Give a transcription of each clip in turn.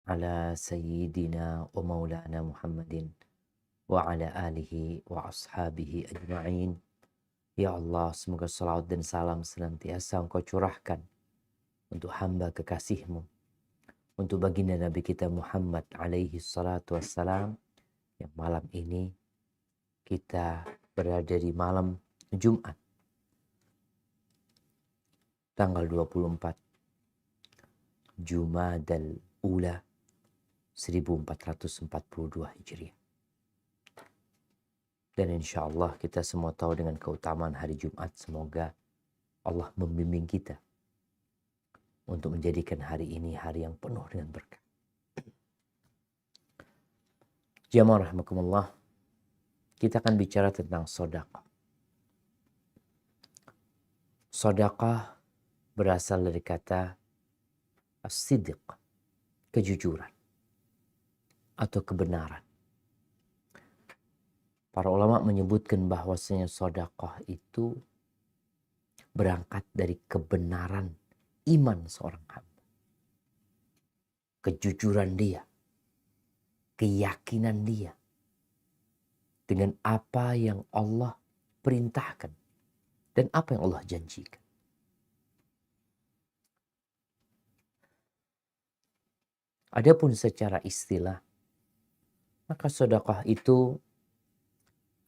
ala sayyidina wa maulana Muhammadin wa ala alihi wa ashabihi ajma'in. Ya Allah, semoga salawat dan salam senantiasa Engkau curahkan untuk hamba kekasih-Mu, untuk baginda Nabi kita Muhammad alaihi salatu wassalam, yang malam ini kita berada di malam Jumat tanggal 24 Jumadal Ula 1442 Hijriah. Dan insya Allah kita semua tahu dengan keutamaan hari Jumat. Semoga Allah membimbing kita untuk menjadikan hari ini hari yang penuh dengan berkah. Jamaah rahimakumullah, kita akan bicara tentang sedekah. Sedekah berasal dari kata as-sidq, kejujuran atau kebenaran. Para ulama menyebutkan bahwasanya sedekah itu berangkat dari kebenaran iman seorang hamba. Kejujuran dia, keyakinan dia dengan apa yang Allah perintahkan dan apa yang Allah janjikan. Adapun secara istilah, maka sedekah itu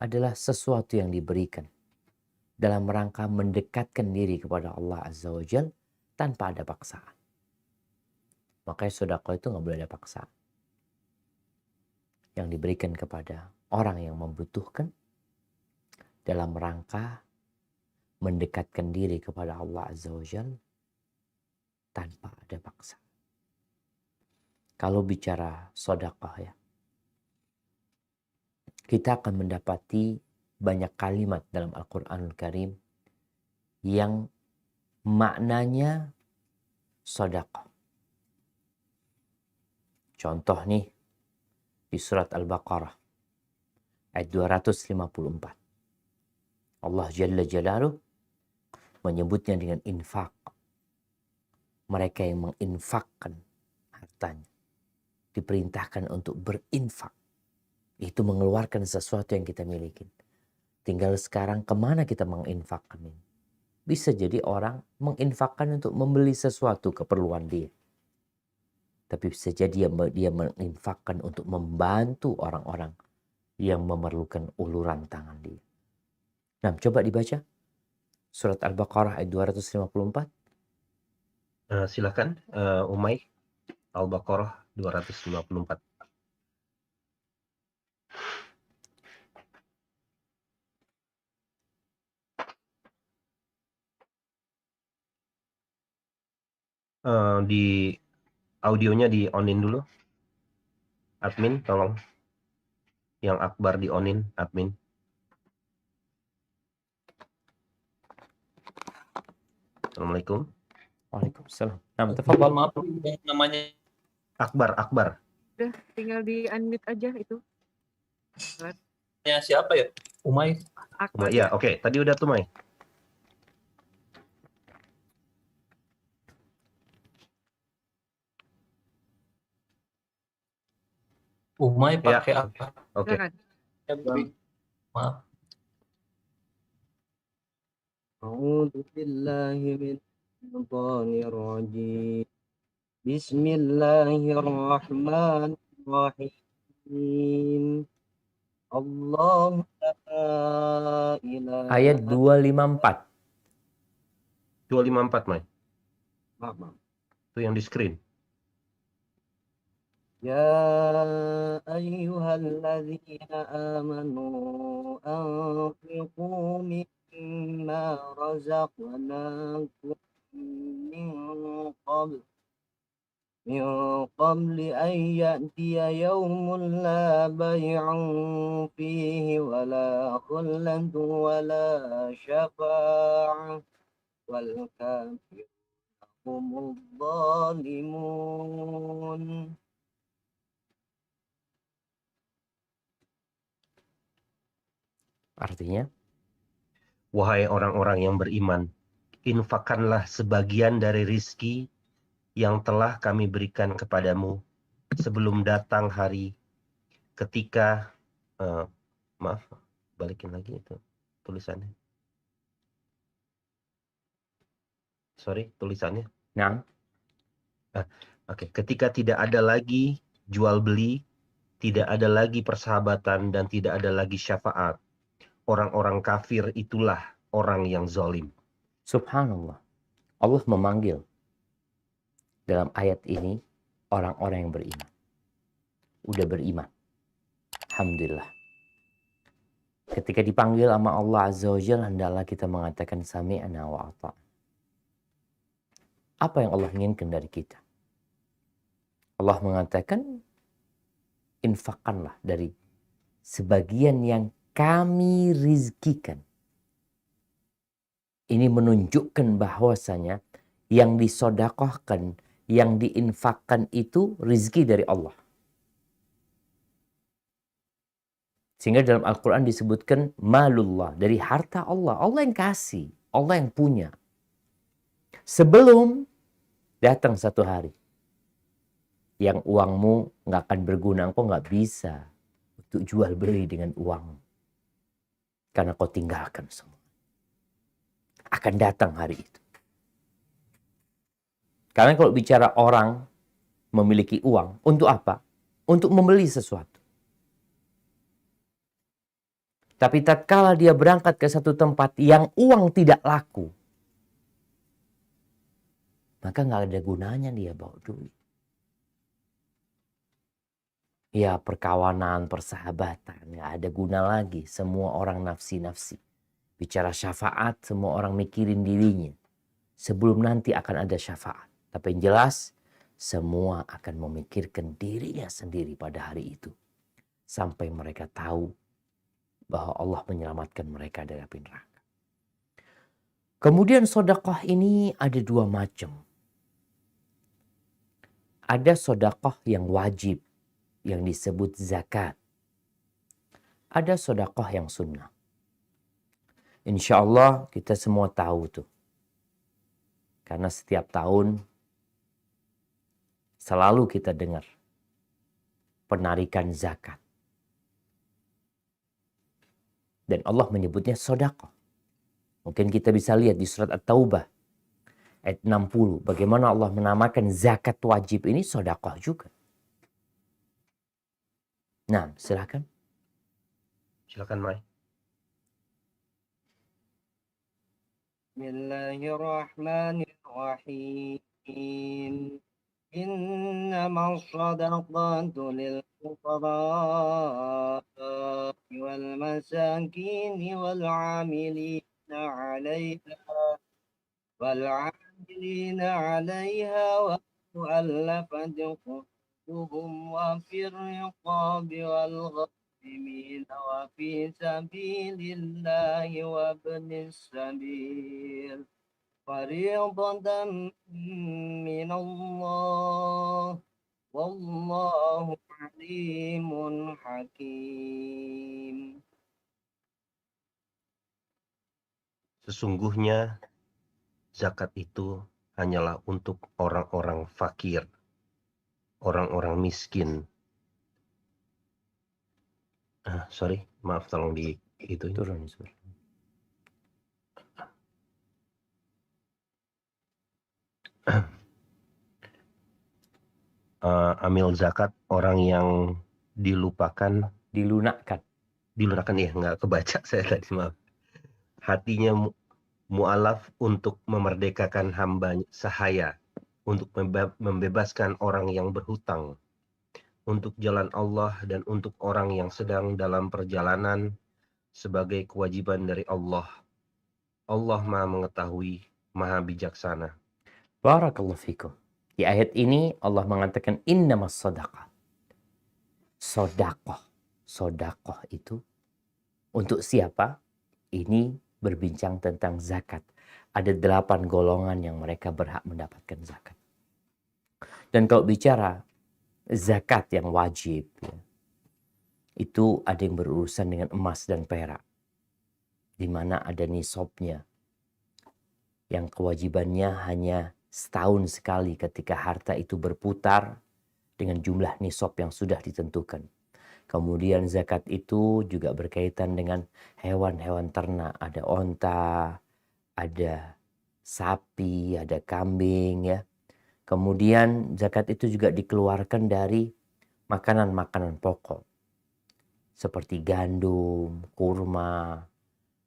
adalah sesuatu yang diberikan dalam rangka mendekatkan diri kepada Allah Azza wa Jal tanpa ada paksaan. Makanya sedekah itu nggak boleh ada paksaan. Yang diberikan kepada orang yang membutuhkan dalam rangka mendekatkan diri kepada Allah Azza wa Jal tanpa ada paksaan. Kalau bicara sedekah ya, kita akan mendapati banyak kalimat dalam Al-Quranul Karim yang maknanya sedekah. Contoh nih, di surat Al-Baqarah ayat 254. Allah Jalla Jalaluh menyebutnya dengan infak. Mereka yang menginfakkan hartanya diperintahkan untuk berinfak. Itu mengeluarkan sesuatu yang kita miliki. Tinggal sekarang kemana kita menginfakkan ini. Bisa jadi orang menginfakkan untuk membeli sesuatu keperluan dia. Tapi bisa jadi dia menginfakkan untuk membantu orang-orang yang memerlukan uluran tangan dia. Nah, coba dibaca surat Al-Baqarah ayat 254. Silakan Umay, Al-Baqarah 254. Di audionya di onin dulu. Admin, tolong. Yang Akbar di onin, admin. Assalamualaikum. Waalaikumsalam. Nah, tafadhal. Maaf, namanya Akbar. Udah, tinggal di unmute aja itu. siapa ya? Umay. Akbar. Ya, oke. Tadi udah tuh, May. Umay pakai Ya. apa? Oke. Maaf. A'udzu billahi minasyaitonir rajim. Bismillahirrahmanirrahim. Allah la ilaha. Ayat 254. 254, May. Maaf. Itu yang di screen. Ya ayyuhalladzina amanu anfiqu mimma razaqnakum min qabli an ya'tiya yawmun la bay'un fihi wala khullatun wala syafa'ah wal kafirun humudz zalimun. Artinya, Wahai orang-orang yang beriman, infakkanlah sebagian dari rizki yang telah kami berikan kepadamu sebelum datang hari ketika maaf, balikin lagi itu tulisannya. Sorry, tulisannya. Nah, Oke, ketika tidak ada lagi jual beli, tidak ada lagi persahabatan, dan tidak ada lagi syafaat, orang-orang kafir itulah orang yang zalim. subhanallah. Allah memanggil dalam ayat ini orang-orang yang beriman. Udah beriman. Alhamdulillah. Ketika dipanggil sama Allah Azza wa Jalla, hendaklah kita mengatakan sami'na wa ata'na. Apa yang Allah inginkan dari kita? Allah mengatakan, infakkanlah dari sebagian yang kami rizkikan. Ini menunjukkan bahwasanya yang disodakohkan, yang diinfakkan itu rizki dari Allah. Sehingga dalam Al-Quran disebutkan malullah, dari harta Allah. Allah yang kasih, Allah yang punya. Sebelum datang satu hari yang uangmu nggak akan berguna, engkau nggak bisa untuk jual beli dengan uang. Karena kau tinggalkan semua. Akan datang hari itu. Karena kalau bicara orang memiliki uang, untuk apa? Untuk membeli sesuatu. Tapi tatkala dia berangkat ke satu tempat yang uang tidak laku, maka nggak ada gunanya dia bawa duit. Ya, perkawanan, persahabatan, nggak ada guna lagi. Semua orang nafsi-nafsi. Bicara syafaat, semua orang mikirin dirinya. Sebelum nanti akan ada syafaat. Tapi yang jelas, semua akan memikirkan dirinya sendiri pada hari itu. Sampai mereka tahu bahwa Allah menyelamatkan mereka dari api neraka. Kemudian sedekah ini ada dua macam. Ada sedekah yang wajib, yang disebut zakat. Ada sedekah yang sunnah. Insya Allah kita semua tahu tuh. Karena setiap tahun selalu kita dengar penarikan zakat. Dan Allah menyebutnya sedekah. Mungkin kita bisa lihat di surat At-Taubah ayat 60. Bagaimana Allah menamakan zakat wajib ini sedekah juga. Nah, silakan. Silakan, Mai. Bismillahirrahmanirrahim. إنما الصدقات للفقراء والمساكين والعاملين عليها والمؤلفة قلوبهم وفي الرقاب والغارمين وفي سبيل الله وابن السبيل فريضة من الله والله عليم حكيم. Sesungguhnya zakat itu hanyalah untuk orang-orang fakir, orang-orang miskin. Sorry, maaf, tolong di itu. Turun. Amil zakat orang yang dilunakkan ya, nggak kebaca saya tadi, maaf. Hatinya mu'alaf untuk memerdekakan hamba sahaya, untuk membebaskan orang yang berhutang, untuk jalan Allah dan untuk orang yang sedang dalam perjalanan sebagai kewajiban dari Allah. Allah Maha Mengetahui, Maha Bijaksana. Barakallahu fikum. Di ayat ini Allah mengatakan innamas sadaqah. Sedekah itu untuk siapa? Ini berbincang tentang zakat. Ada 8 golongan yang mereka berhak mendapatkan zakat. Dan kalau bicara zakat yang wajib, ya, itu ada yang berurusan dengan emas dan perak. Di mana ada nisabnya. Yang kewajibannya hanya setahun sekali ketika harta itu berputar dengan jumlah nisab yang sudah ditentukan. Kemudian zakat itu juga berkaitan dengan hewan-hewan ternak. Ada onta, ada sapi, ada kambing ya. Kemudian zakat itu juga dikeluarkan dari makanan-makanan pokok. Seperti gandum, kurma,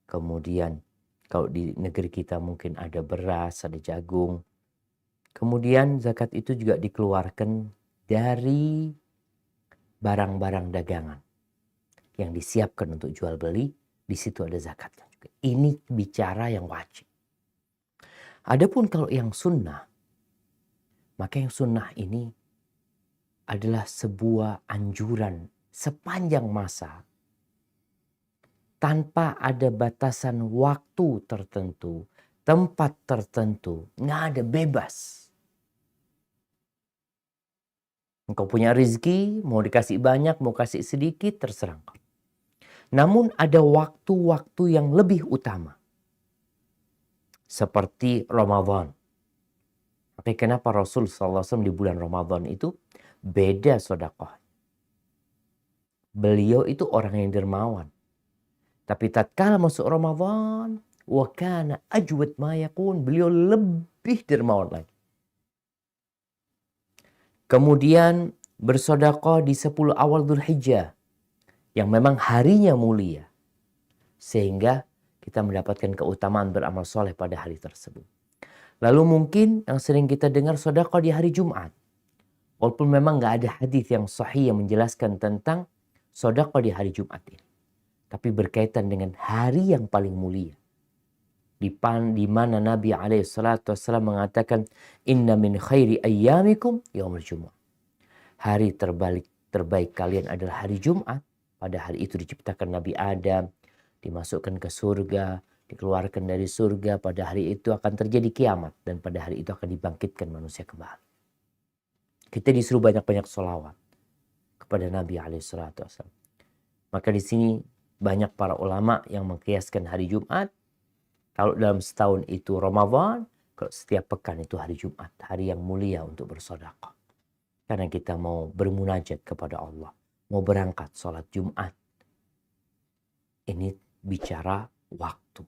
kemudian kalau di negeri kita mungkin ada beras, ada jagung. Kemudian zakat itu juga dikeluarkan dari barang-barang dagangan yang disiapkan untuk jual beli, di situ ada zakatnya juga. Ini bicara yang wajib. Adapun kalau yang sunnah, maka yang sunnah ini adalah sebuah anjuran sepanjang masa tanpa ada batasan waktu tertentu, tempat tertentu, nggak ada, bebas. Engkau punya rezeki, mau dikasih banyak, mau kasih sedikit, terserah engkau. Namun ada waktu-waktu yang lebih utama. Seperti Ramadan. Tapi kenapa Rasul SAW di bulan Ramadan itu beda sedekah? Beliau itu orang yang dermawan. Tapi tatkala masuk Ramadan, wa kana ajwad ma yakun, beliau lebih dermawan lagi. Kemudian bersedekah di 10 awal Dzulhijjah yang memang harinya mulia. Sehingga kita mendapatkan keutamaan beramal soleh pada hari tersebut. Lalu mungkin yang sering kita dengar sedekah di hari Jumat. Walaupun memang nggak ada hadis yang sahih yang menjelaskan tentang sedekah di hari Jumat ini. Tapi berkaitan dengan hari yang paling mulia. Di mana Nabi SAW mengatakan, Inna min khairi ayyamikum yaumul Jumu'ah. Hari terbaik kalian adalah hari Jumat. Pada hari itu diciptakan Nabi Adam, dimasukkan ke surga, dikeluarkan dari surga. Pada hari itu akan terjadi kiamat. Dan pada hari itu akan dibangkitkan manusia kembali. Kita disuruh banyak-banyak sholawat kepada Nabi SAW. Maka di sini banyak para ulama yang mengkiaskan hari Jumat. Kalau dalam setahun itu Ramadan, kalau setiap pekan itu hari Jumat. Hari yang mulia untuk bersedekah. Karena kita mau bermunajat kepada Allah. Mau berangkat sholat Jumat. Ini bicara waktu.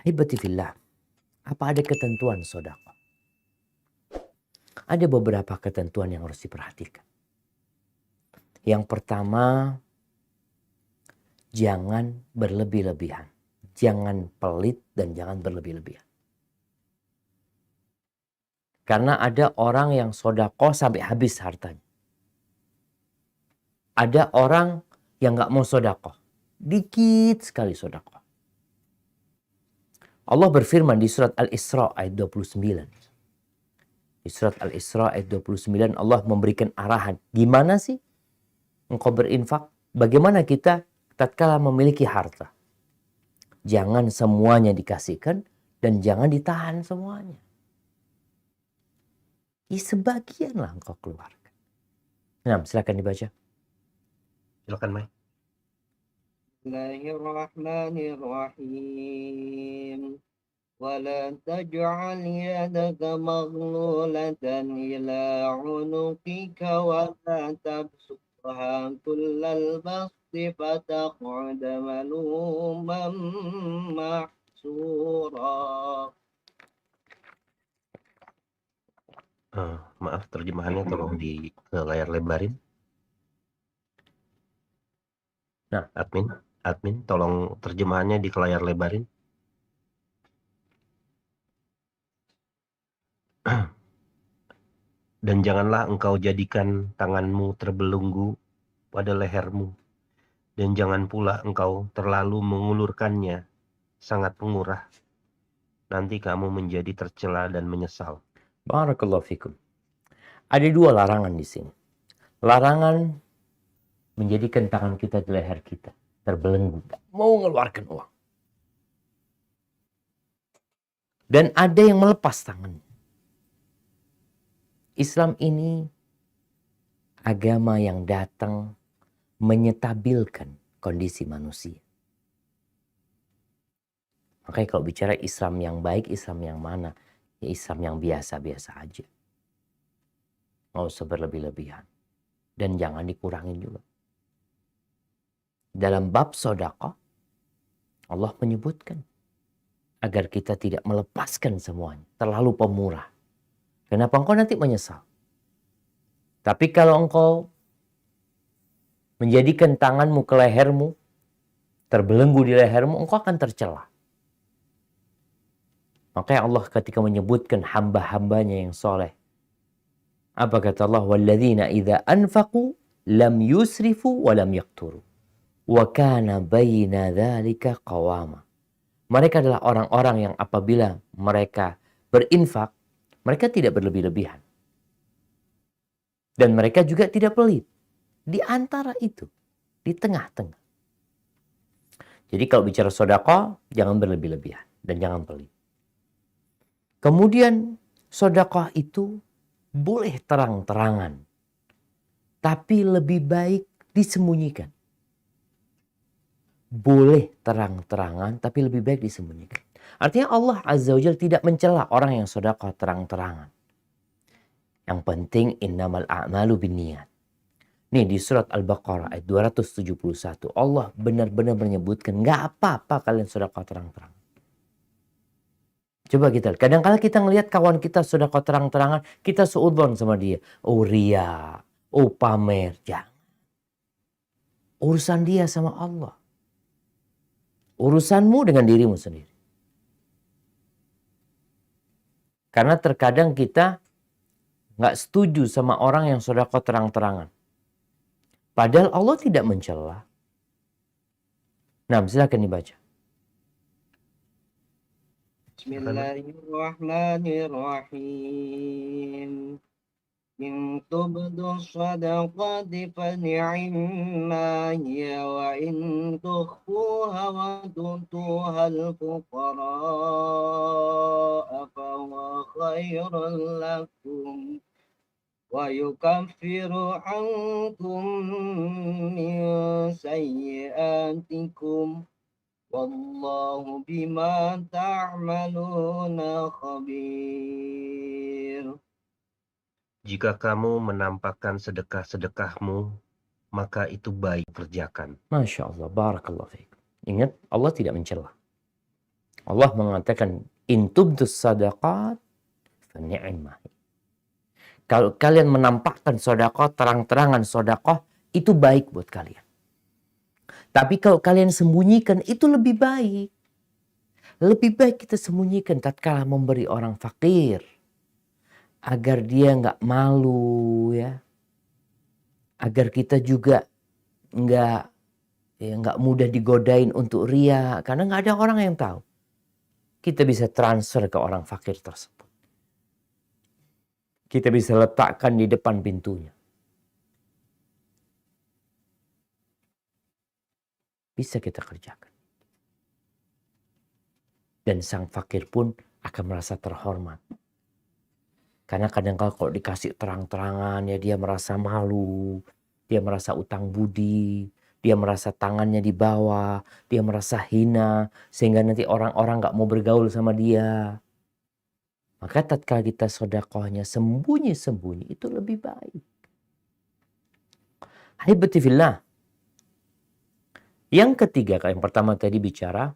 Ahibati fillah. Apa ada ketentuan sedekah? Ada beberapa ketentuan yang harus diperhatikan. Yang pertama, jangan berlebih-lebihan. Jangan pelit dan jangan berlebih-lebihan. Karena ada orang yang sedekah sampai habis hartanya. Ada orang yang gak mau sedekah. Dikit sekali sedekah. Allah berfirman di surat Al-Isra ayat 29. Di surat Al-Isra ayat 29 Allah memberikan arahan. Gimana sih engkau berinfak? Bagaimana kita tatkala memiliki harta? Jangan semuanya dikasihkan dan jangan ditahan semuanya. Sebagianlah engkau keluarkan. Nah, silakan dibaca. Silakan, Mai. Bismillahirrahmanirrahim. ولا تجعل يدك مغلولة إلى عنقك ولا تبسطها كل البسط فتقعد ملوما محسورا. Maaf, terjemahannya tolong di ke layar lebarin. Nah, admin, tolong terjemahannya di ke layar lebarin. Dan janganlah engkau jadikan tanganmu terbelenggu pada lehermu. Dan jangan pula engkau terlalu mengulurkannya sangat mengurah. Nanti kamu menjadi tercela dan menyesal. Barakallahu fikum. Ada dua larangan di sini. Larangan menjadikan tangan kita di leher kita terbelenggu, mau mengeluarkan uang. Dan ada yang melepas tangannya. Islam ini agama yang datang menyetabilkan kondisi manusia. Makanya kalau bicara Islam yang baik, Islam yang mana? Ya Islam yang biasa-biasa aja. Nggak usah berlebih-lebihan. Dan jangan dikurangin juga. Dalam bab sedekah, Allah menyebutkan agar kita tidak melepaskan semuanya. Terlalu pemurah. Kenapa engkau nanti menyesal? Tapi kalau engkau menjadikan tanganmu ke lehermu, terbelenggu di lehermu, engkau akan tercela. Makanya Allah ketika menyebutkan hamba-hambanya yang soleh, apa kata Allah? Walladzina idza anfaqu lam yusrifu wa lam yaqturu wa kana baina dzalika qawama. Mereka adalah orang-orang yang apabila mereka berinfak, mereka tidak berlebih-lebihan. Dan mereka juga tidak pelit. Di antara itu, di tengah-tengah. Jadi kalau bicara sedekah, jangan berlebih-lebihan dan jangan pelit. Kemudian sedekah itu boleh terang-terangan, tapi lebih baik disembunyikan. Boleh terang-terangan, tapi lebih baik disembunyikan. Artinya Allah Azza wa Jalla tidak mencela orang yang sedekah terang-terangan. Yang penting innamal a'malu binniyat. Nih di surat Al-Baqarah ayat 271 Allah benar-benar menyebutkan nggak apa-apa kalian sedekah terang-terangan. Coba kita lihat. Kadang-kala kita ngelihat kawan kita sedekah terang-terangan, kita suudzon sama dia. Oh ria, oh pamer, jangan. Urusan dia sama Allah. Urusanmu dengan dirimu sendiri. Karena terkadang kita nggak setuju sama orang yang sedekah terang-terangan. Padahal Allah tidak mencela. Nah, silakan dibaca. Bismillahirrahmanirrahim. In tubdu sadaqati fa ni'ma hiya wa in tukhfuha wa tutuha al-fuqara fa huwa khairun lakum wa yukaffiru ankum min sayyi'atikum wallahu bima ta'maluna khabir. Jika kamu menampakkan sedekah-sedekahmu, maka itu baik kerjakan. Masya Allah, barakallahu fiik. Ingat, Allah tidak mencela. Allah mengatakan, in tubdus sadaqat fa ni'mah. Kalau kalian menampakkan sedekah, terang-terangan sedekah, itu baik buat kalian. Tapi kalau kalian sembunyikan, itu lebih baik. Lebih baik kita sembunyikan tatkala memberi orang fakir. Agar dia nggak malu ya. Agar kita juga nggak mudah digodain untuk ria. Karena nggak ada orang yang tahu. Kita bisa transfer ke orang fakir tersebut. Kita bisa letakkan di depan pintunya. Bisa kita kerjakan. Dan sang fakir pun akan merasa terhormat. Karena kadang-kadang kalau dikasih terang-terangan ya dia merasa malu. Dia merasa utang budi. Dia merasa tangannya di bawah. Dia merasa hina. Sehingga nanti orang-orang gak mau bergaul sama dia. Maka tatkala kita sedekahnya sembunyi-sembunyi itu lebih baik. Ahibati fillah. Yang ketiga, yang pertama tadi bicara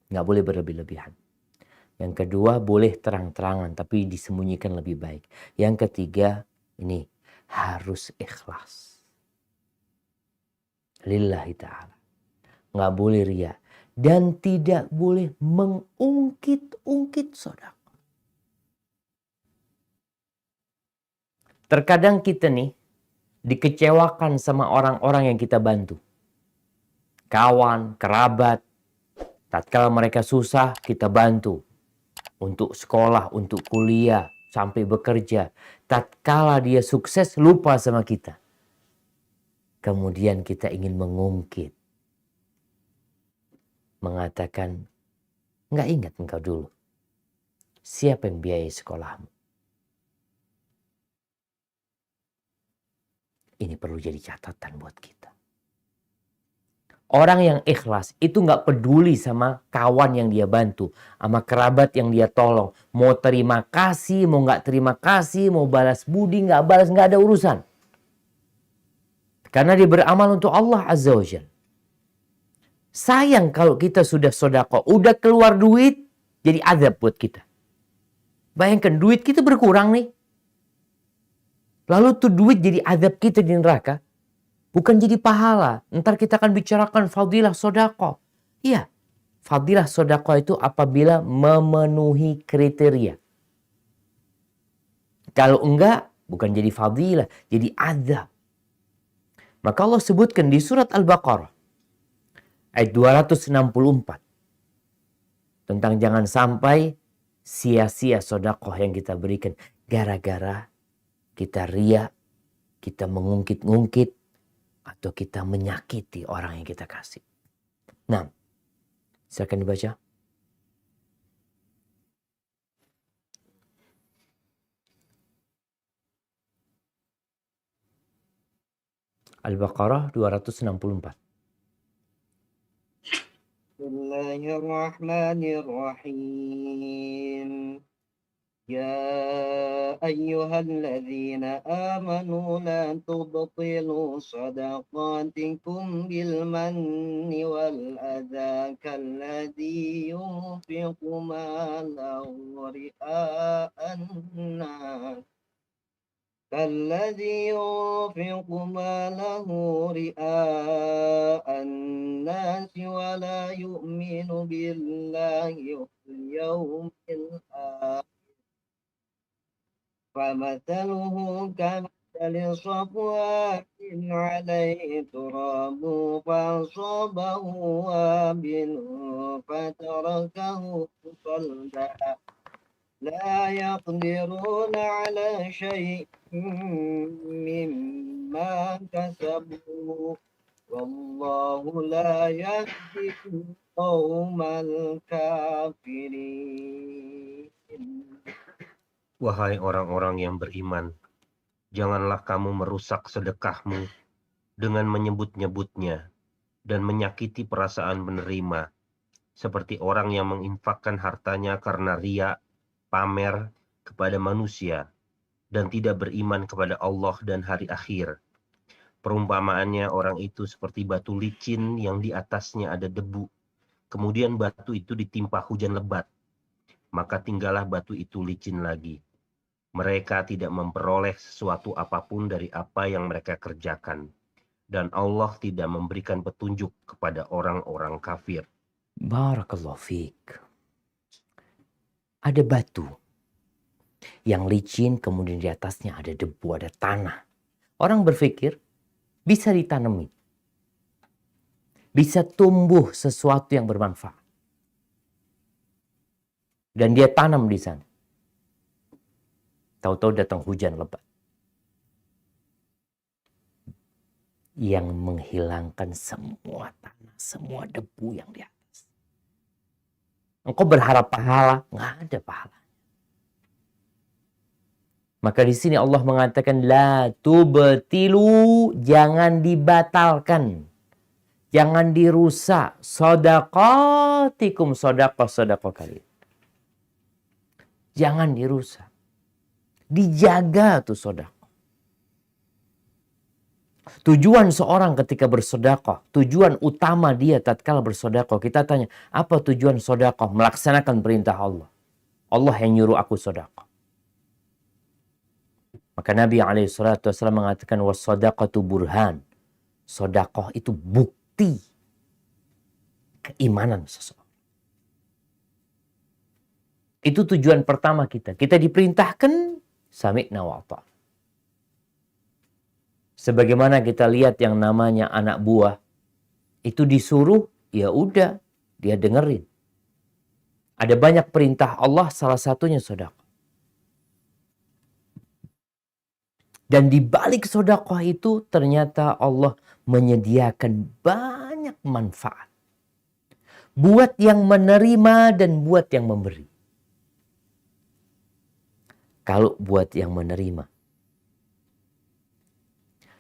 gak boleh berlebih-lebihan. Yang kedua, boleh terang-terangan, tapi disembunyikan lebih baik. Yang ketiga, ini harus ikhlas. Lillahi ta'ala. Nggak boleh ria. Dan tidak boleh mengungkit-ungkit sedekah. Terkadang kita nih, dikecewakan sama orang-orang yang kita bantu. Kawan, kerabat. Tatkala mereka susah, kita bantu. Untuk sekolah, untuk kuliah, sampai bekerja. Tatkala dia sukses, lupa sama kita. Kemudian kita ingin mengungkit. Mengatakan, nggak ingat engkau dulu. Siapa yang biayai sekolahmu? Ini perlu jadi catatan buat kita. Orang yang ikhlas itu nggak peduli sama kawan yang dia bantu, sama kerabat yang dia tolong. Mau terima kasih, mau nggak terima kasih, mau balas budi, nggak balas, nggak ada urusan. Karena dia beramal untuk Allah Azza wa Jalla. Sayang kalau kita sudah sodako, udah keluar duit, jadi azab buat kita. Bayangkan duit kita berkurang nih. Lalu tuh duit jadi azab kita di neraka. Bukan jadi pahala. Ntar kita akan bicarakan fadilah sodako. Iya, fadilah sodako itu apabila memenuhi kriteria. Kalau enggak, bukan jadi fadilah, jadi azab. Maka Allah sebutkan di surat Al-Baqarah ayat 264 tentang jangan sampai sia-sia sodakoh yang kita berikan gara-gara kita riya, kita mengungkit-ungkit, atau kita menyakiti orang yang kita kasih. Nah, silakan dibaca. Al-Baqarah 264. Bismillahirrahmanirrahim. يا أيها الذين آمنوا لا تبطلوا صدقاتكم بالمن والأذى كالذي ينفق ماله رئاء الناس ولا يؤمن بالله واليوم الآخر فمثله كمثل صفوان عليه تراب فأصابه وابل فتركه صلدا لا يقدرون على شيء مما كسبوا والله لا يهدي القوم الكافرين. Wahai orang-orang yang beriman, janganlah kamu merusak sedekahmu dengan menyebut-nyebutnya dan menyakiti perasaan penerima, seperti orang yang menginfakkan hartanya karena riya, pamer kepada manusia, dan tidak beriman kepada Allah dan hari akhir. Perumpamaannya orang itu seperti batu licin yang di atasnya ada debu, kemudian batu itu ditimpa hujan lebat, maka tinggallah batu itu licin lagi. Mereka tidak memperoleh sesuatu apapun dari apa yang mereka kerjakan. Dan Allah tidak memberikan petunjuk kepada orang-orang kafir. Barakallahu fiik. Ada batu yang licin, kemudian di atasnya ada debu, ada tanah. Orang berpikir bisa ditanami, bisa tumbuh sesuatu yang bermanfaat. Dan dia tanam di sana. Tahu-tahu datang hujan lebat yang menghilangkan semua tanah, semua debu yang di atas. Engkau berharap pahala, nggak ada pahala. Maka di sini Allah mengatakan la tubtilu, jangan dibatalkan, jangan dirusak shadaqatikum, sedekah kalian. Jangan dirusak. Dijaga tuh sedekah. Tujuan seorang ketika bersedekah, tujuan utama dia tatkala bersedekah, kita tanya, apa tujuan sedekah? Melaksanakan perintah Allah. Allah yang nyuruh aku sedekah. Maka Nabi SAW mengatakan was-sadaqatu burhan. Sedekah itu bukti keimanan seseorang. Itu tujuan pertama kita. Kita diperintahkan sami'na wa ata'na. Sebagaimana kita lihat yang namanya anak buah, itu disuruh, ya udah, dia dengerin. Ada banyak perintah Allah, salah satunya sedekah. Dan di balik sedekah itu ternyata Allah menyediakan banyak manfaat. Buat yang menerima dan buat yang memberi. Kalau buat yang menerima,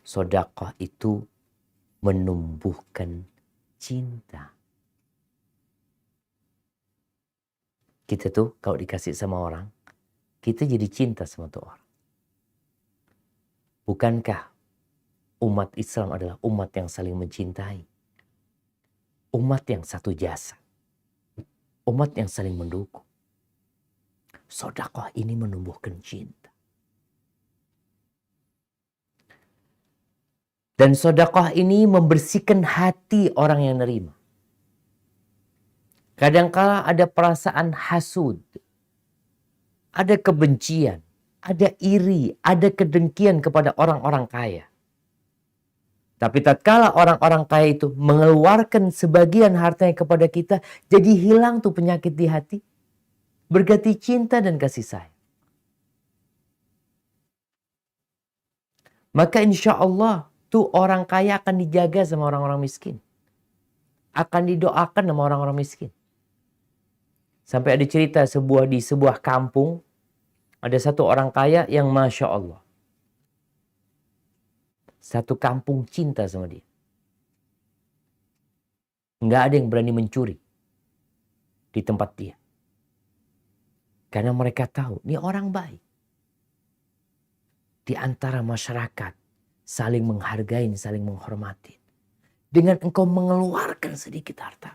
sedekah itu menumbuhkan cinta. Kita tuh kalau dikasih sama orang, kita jadi cinta sama tuh orang. Bukankah umat Islam adalah umat yang saling mencintai? Umat yang satu jasa. Umat yang saling mendukung. Sedekah ini menumbuhkan cinta. Dan sedekah ini membersihkan hati orang yang nerima. Kadangkala ada perasaan hasud, ada kebencian, ada iri, ada kedengkian kepada orang-orang kaya. Tapi tatkala orang-orang kaya itu mengeluarkan sebagian hartanya kepada kita, jadi hilang tuh penyakit di hati, berganti cinta dan kasih sayang. Maka insya Allah tuh orang kaya akan dijaga sama orang-orang miskin. Akan didoakan sama orang-orang miskin. Sampai ada cerita di sebuah kampung, ada satu orang kaya yang Masya Allah. Satu kampung cinta sama dia. Nggak ada yang berani mencuri di tempat dia. Karena mereka tahu, ini orang baik. Di antara masyarakat, saling menghargai, saling menghormati. Dengan engkau mengeluarkan sedikit harta.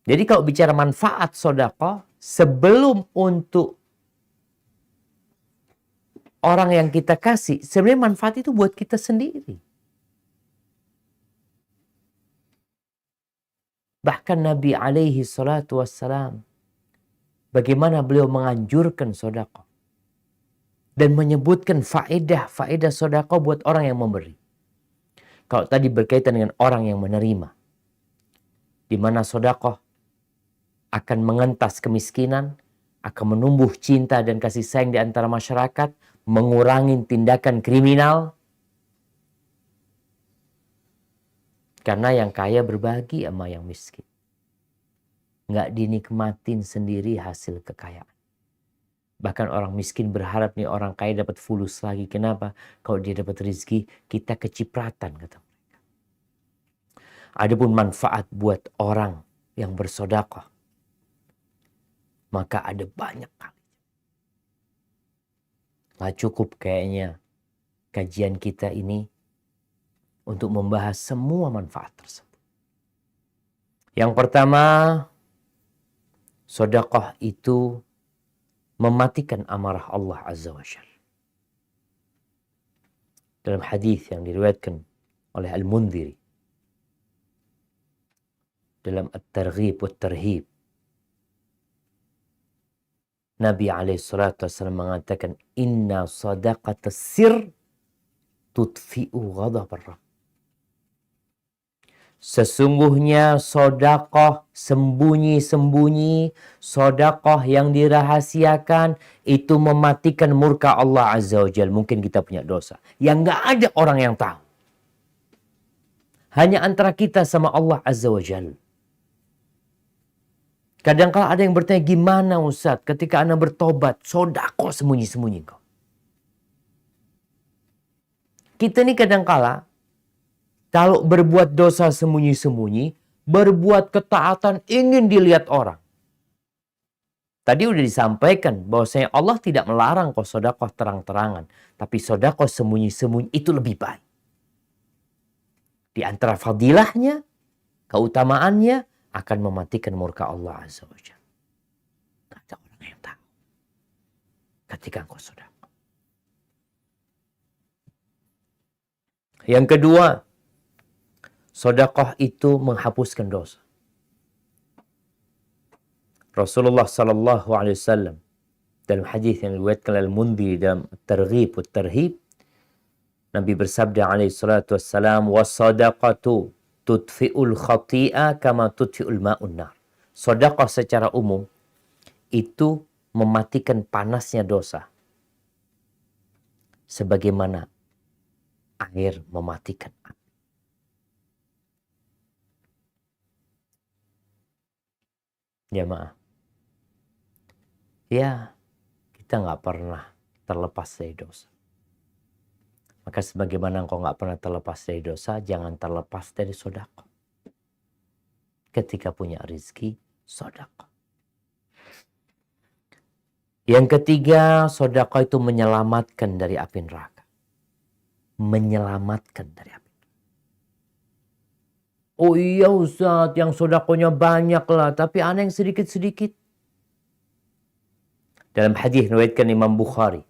Jadi kalau bicara manfaat sedekah, sebelum untuk orang yang kita kasih, sebenarnya manfaat itu buat kita sendiri. Bahkan Nabi alaihi salatu wassalam, bagaimana beliau menganjurkan sedekah. Dan menyebutkan faedah sedekah buat orang yang memberi. Kalau tadi berkaitan dengan orang yang menerima. Di mana sedekah akan mengentas kemiskinan, akan menumbuh cinta dan kasih sayang di antara masyarakat, mengurangi tindakan kriminal. Karena yang kaya berbagi sama yang miskin. Nggak dinikmatin sendiri hasil kekayaan. Bahkan orang miskin berharap nih orang kaya dapat fulus lagi. Kenapa? Kalau dia dapat rezeki, kita kecipratan, kata mereka. Adapun manfaat buat orang yang bersedekah, maka ada banyak kali. Nggak cukup kayaknya kajian kita ini untuk membahas semua manfaat tersebut. Yang pertama, sedekah itu mematikan amarah Allah Azza wa Jalla. Dalam hadis yang diriwayatkan oleh Al-Mundhiri dalam At-Targhib wa Tarhib, Nabi alaihissalatu wassalam mengatakan, inna sadaqatas sir tudfi'u ghadabar Rabb. Sesungguhnya sedekah sembunyi-sembunyi, sedekah yang dirahasiakan itu mematikan murka Allah Azza wa Jalla. Mungkin kita punya dosa yang nggak ada orang yang tahu. Hanya antara kita sama Allah Azza wa Jalla. Kadang-kala ada yang bertanya, gimana Ustaz ketika Anda bertobat, sedekah sembunyi-sembunyi kok. Kita ini kadang-kala kalau berbuat dosa sembunyi-sembunyi, berbuat ketaatan ingin dilihat orang. Tadi udah disampaikan bahwasanya Allah tidak melarang kok sedekah terang-terangan, tapi sedekah sembunyi-sembunyi itu lebih baik. Di antara fadilahnya, keutamaannya akan mematikan murka Allah Azza wa Jalla. Tidak ada orang yang tahu ketika engkau sedekah. Yang kedua, sedekah itu menghapuskan dosa. Rasulullah sallallahu alaihi wasallam dalam hadis yang diriwayatkan Al-Mundhiri dalam At-Targhib wa Tarhib, Nabi bersabda alaihi salatu wassalam, "Was-sadaqatu tudfi'ul khati'a kama tudfi'ul ma'un nar." Sedekah secara umum itu mematikan panasnya dosa sebagaimana air mematikan api. Jamaah, ya kita nggak pernah terlepas dari dosa. Maka sebagaimana engkau nggak pernah terlepas dari dosa, jangan terlepas dari sedekah. Ketika punya rezeki, sedekah. Yang ketiga, sedekah itu menyelamatkan dari api neraka. Menyelamatkan dari api neraka. Oh iya Ustaz, yang sedekahnya banyak lah, tapi ana yang sedikit-sedikit. Dalam hadis riwayatkan Imam Bukhari,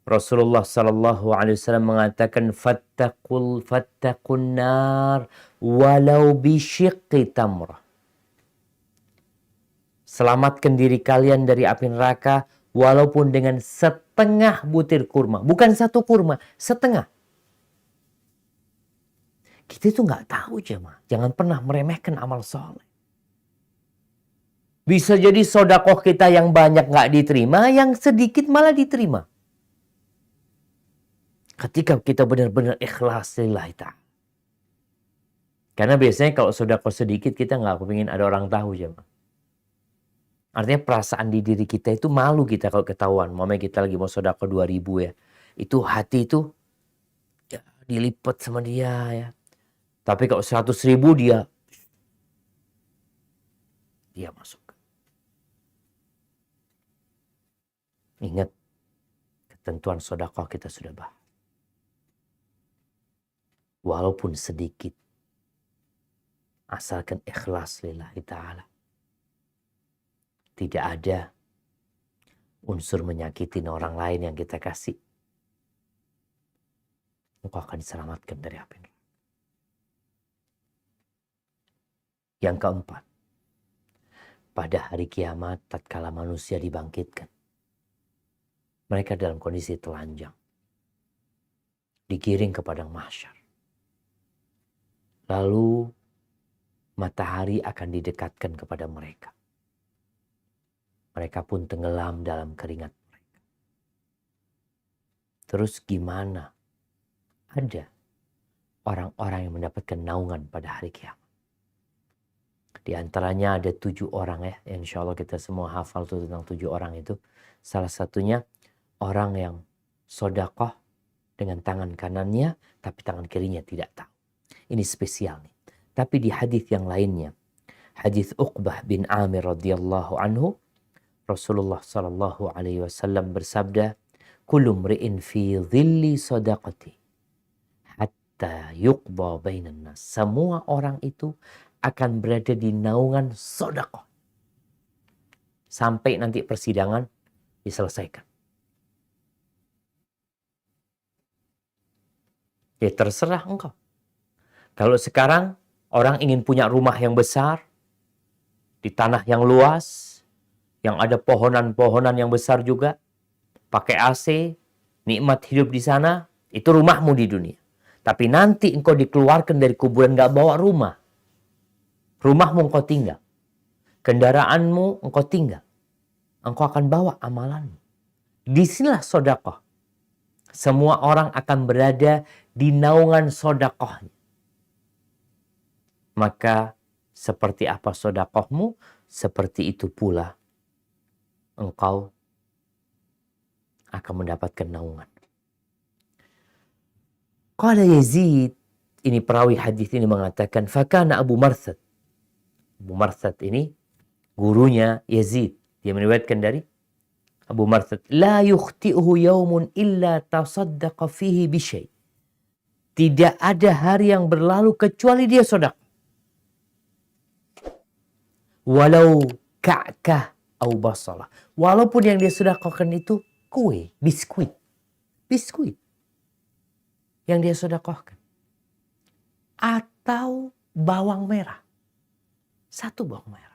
Rasulullah sallallahu alaihi wasallam mengatakan fattaqun nar walau bisyiqqi tamrah. Selamatkan diri kalian dari api neraka walaupun dengan setengah butir kurma, bukan satu kurma, setengah. Kita itu nggak tahu jemaah. Jangan pernah meremehkan amal soleh. Bisa jadi sedekah kita yang banyak nggak diterima, yang sedikit malah diterima. Ketika kita benar-benar ikhlas lillahi ta'ala. Karena biasanya kalau sedekah sedikit kita nggak kepingin ada orang tahu jemaah. Artinya perasaan di diri kita itu malu kita kalau ketahuan. Mamanya kita lagi mau sedekah 2.000 ya. Itu hati itu ya, dilipat sama dia ya. Tapi kalau 100.000 dia masuk. Ingat, ketentuan sedekah kita sudah bahas. Walaupun sedikit, asalkan ikhlas lillahi ta'ala. Tidak ada unsur menyakitin orang lain yang kita kasih. Engkau akan diselamatkan dari api neraka. Yang keempat, pada hari kiamat tatkala manusia dibangkitkan, mereka dalam kondisi telanjang, digiring ke padang mahsyar. Lalu matahari akan didekatkan kepada mereka. Mereka pun tenggelam dalam keringat mereka. Terus gimana? Ada orang-orang yang mendapatkan naungan pada hari kiamat. Di antaranya ada 7 orang ya. Insya Allah kita semua hafal tuh tentang 7 orang itu. Salah satunya orang yang sedekah dengan tangan kanannya, tapi tangan kirinya tidak tahu. Ini spesial nih. Tapi di hadis yang lainnya, hadis Uqbah bin Amir radhiyallahu anhu, Rasulullah sallallahu alaihi wasallam bersabda, "Kullu mri'in fi dhilli sadaqati hatta yuqda bainan nas." Semua orang itu akan berada di naungan sedekah sampai nanti persidangan diselesaikan. Ya terserah engkau. Kalau sekarang orang ingin punya rumah yang besar, di tanah yang luas, yang ada pohonan-pohonan yang besar juga, pakai AC, nikmat hidup di sana, itu rumahmu di dunia. Tapi nanti engkau dikeluarkan dari kuburan gak bawa rumah. Rumahmu engkau tinggal. Kendaraanmu engkau tinggal. Engkau akan bawa amalanmu. Disinilah sedekah. Semua orang akan berada di naungan sedekahnya. Maka seperti apa sedekahmu, seperti itu pula engkau akan mendapatkan naungan. Qala Yazid, ini perawi hadis ini mengatakan, fakana Abu Marsad. Abu Marsad ini gurunya Yazid. Dia meriwayatkan dari Abu Marsad, la yukhti'uhu yaumun illa tasaddaqa fihi bisyai. Tidak ada hari yang berlalu kecuali dia sedekah. Walau ka'kah au basalah. Walaupun yang dia sedekahkan itu kue, biskuit. Biskuit yang dia sedekahkan. Atau bawang merah. 1 bawang merah.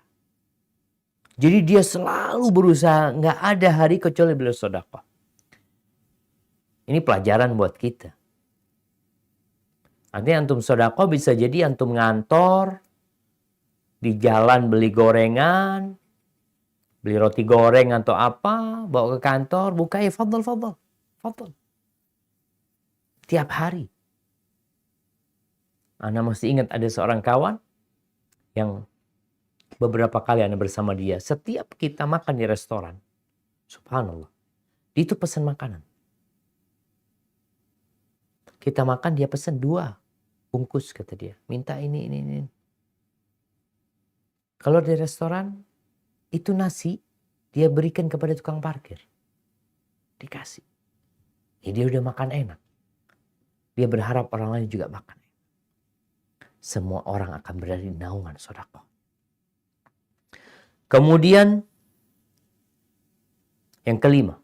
Jadi dia selalu berusaha, nggak ada hari kecuali beliau sedekah. Ini pelajaran buat kita. Artinya antum sedekah bisa jadi antum ngantor, di jalan beli gorengan, beli roti goreng atau apa, bawa ke kantor, buka ya fadl. Tiap hari. Ana masih ingat ada seorang kawan yang beberapa kali Ana bersama dia. Setiap kita makan di restoran, subhanallah, dia itu pesan makanan. Kita makan, dia pesen 2 bungkus, kata dia. Minta ini. Kalau di restoran, itu nasi dia berikan kepada tukang parkir. Dikasih. Ya, dia udah makan enak. Dia berharap orang lain juga makan enak. Semua orang akan berada di naungan sedekah. Kemudian yang kelima,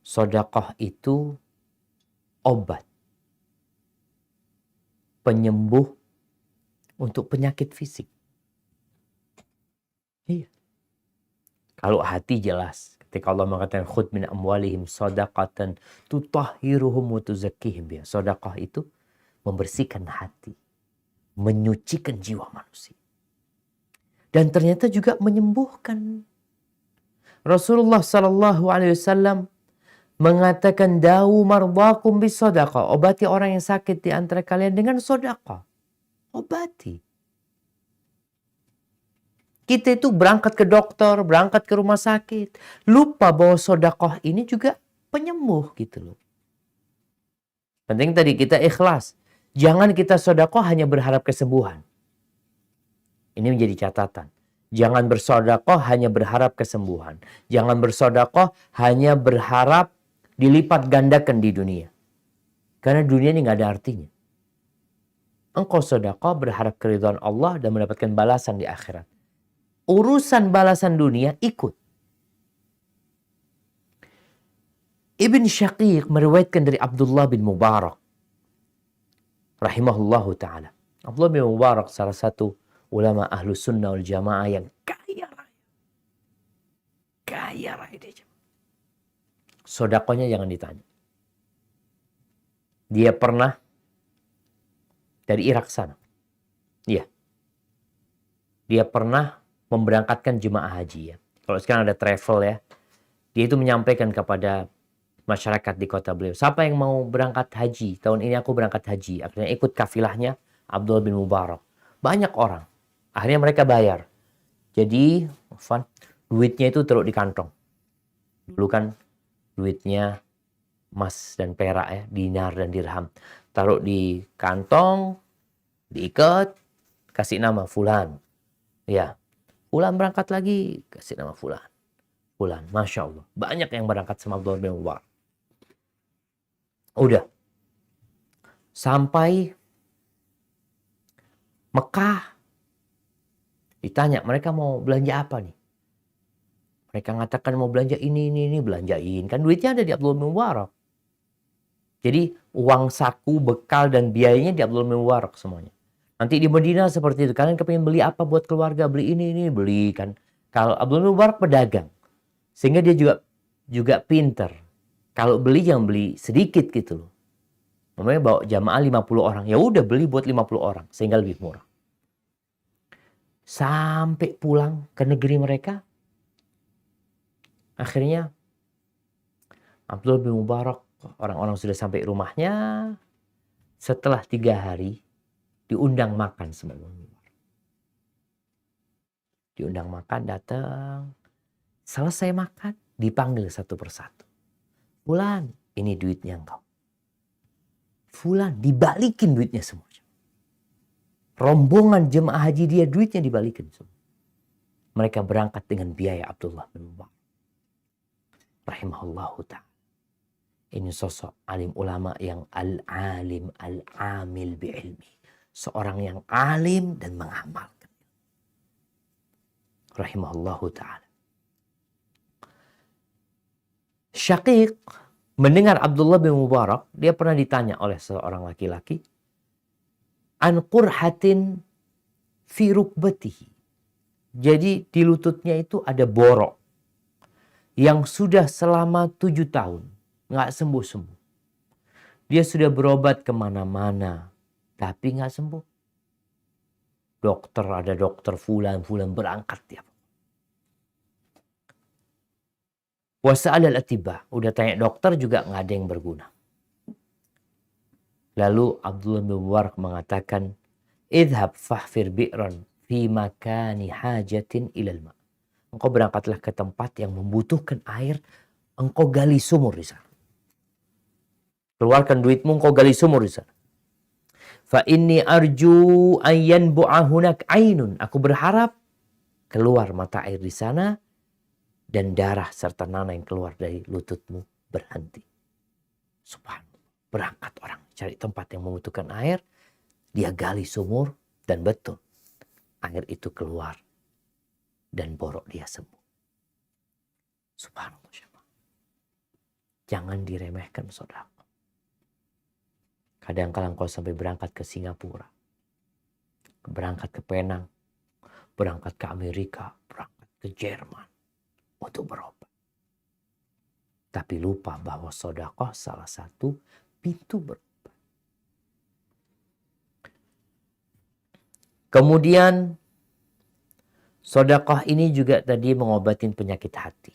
sedekah itu obat, penyembuh untuk penyakit fisik. Iya. Kalau hati jelas, ketika Allah mengatakan khudh min amwalihim shadaqatan tutahhiruhum wa tuzakkihim biha. Sedekah itu membersihkan hati, menyucikan jiwa manusia. Dan ternyata juga menyembuhkan. Rasulullah sallallahu alaihi wasallam mengatakan dawu mardakum bis sedekah. Obati orang yang sakit di antara kalian dengan sedekah. Obati. Kita itu berangkat ke dokter, berangkat ke rumah sakit, lupa bahwa sedekah ini juga penyembuh gitu loh. Penting tadi kita ikhlas. Jangan kita sedekah hanya berharap kesembuhan. Ini menjadi catatan. Jangan bersedekah hanya berharap kesembuhan. Jangan bersedekah hanya berharap dilipat gandakan di dunia. Karena dunia ini nggak ada artinya. Engkau sedekah berharap keridhaan Allah dan mendapatkan balasan di akhirat. Urusan balasan dunia ikut. Ibn Syaqiq meriwayatkan dari Abdullah bin Mubarak rahimahullahu ta'ala. Abdullah bin Mubarak salah satu ulama ahlu sunnah wal jamaah yang kaya raya. Kaya raya dia. Sedekahnya jangan ditanya. Dia pernah dari Irak sana. Iya. Dia pernah memberangkatkan jemaah haji ya. Kalau sekarang ada travel ya. Dia itu menyampaikan kepada masyarakat di kota beliau. Siapa yang mau berangkat haji? Tahun ini aku berangkat haji. Akhirnya ikut kafilahnya Abdullah bin Mubarak. Banyak orang. Akhirnya mereka bayar. Jadi, duitnya itu taruh di kantong. Dulu kan duitnya emas dan perak ya, dinar dan dirham. Taruh di kantong, diikat, kasih nama Fulan. Ya, Fulan berangkat lagi, kasih nama Fulan. Fulan, Masya Allah. Banyak yang berangkat sama Abdullah bin Mubarak. Udah. Sampai Mekah. Ditanya, mereka mau belanja apa nih? Mereka mengatakan mau belanja ini, belanjain. Kan duitnya ada di Abdullah bin Mubarak. Jadi uang saku, bekal, dan biayanya di Abdullah bin Mubarak semuanya. Nanti di Madinah seperti itu. Kalian kepingin beli apa buat keluarga? Beli ini, beli kan. Kalau Abdullah bin Mubarak pedagang. Sehingga dia juga pinter. Kalau beli jangan beli sedikit gitu loh. Namanya bawa jamaah 50 orang. Ya udah beli buat 50 orang. Sehingga lebih murah. Sampai pulang ke negeri mereka. Akhirnya Abdullah bin Mubarak, orang-orang sudah sampai rumahnya. Setelah 3 hari diundang makan sama Abdullah bin Mubarak. Diundang makan, datang. Selesai makan, dipanggil satu persatu. Fulan, ini duitnya engkau. Fulan, dibalikin duitnya semua. Rombongan jemaah haji dia, duitnya dibalikin semua. Mereka berangkat dengan biaya Abdullah bin Mubarak. Rahimahullahu ta'ala. Ini sosok alim ulama yang al-alim, al-amil bi'ilmi. Seorang yang alim dan mengamalkan. Rahimahullahu ta'ala. Syaqiq mendengar Abdullah bin Mubarak, dia pernah ditanya oleh seorang laki-laki, an qurhatin fi rukbatihi. Jadi di lututnya itu ada borok yang sudah selama 7 tahun nggak sembuh-sembuh. Dia sudah berobat kemana-mana, tapi nggak sembuh. Ada dokter fulan berangkat tiap. Wasa'al al-atibah. Udah tanya dokter juga nggak ada yang berguna. Lalu Abdullah bin Mubarak mengatakan, idhab fahfir bi'ran fi makani hajatin ilal ma'. Engkau berangkatlah ke tempat yang membutuhkan air, engkau gali sumur di sana. Keluarkan duitmu, engkau gali sumur di sana. Fa inni arju an yanbu'a hunak ainun. Aku berharap keluar mata air di sana dan darah serta nanah yang keluar dari lututmu berhenti. Subhanallah. Berangkat orang cari tempat yang membutuhkan air, dia gali sumur dan betul air itu keluar dan borok dia sembuh. Subhanallah. Jangan diremehkan saudara. Kadang-kadang kau sampai berangkat ke Singapura, berangkat ke Penang, berangkat ke Amerika, berangkat ke Jerman untuk berobat. Tapi lupa bahwa sedekah salah satu pintu berobat. Kemudian sedekah ini juga tadi mengobatin penyakit hati.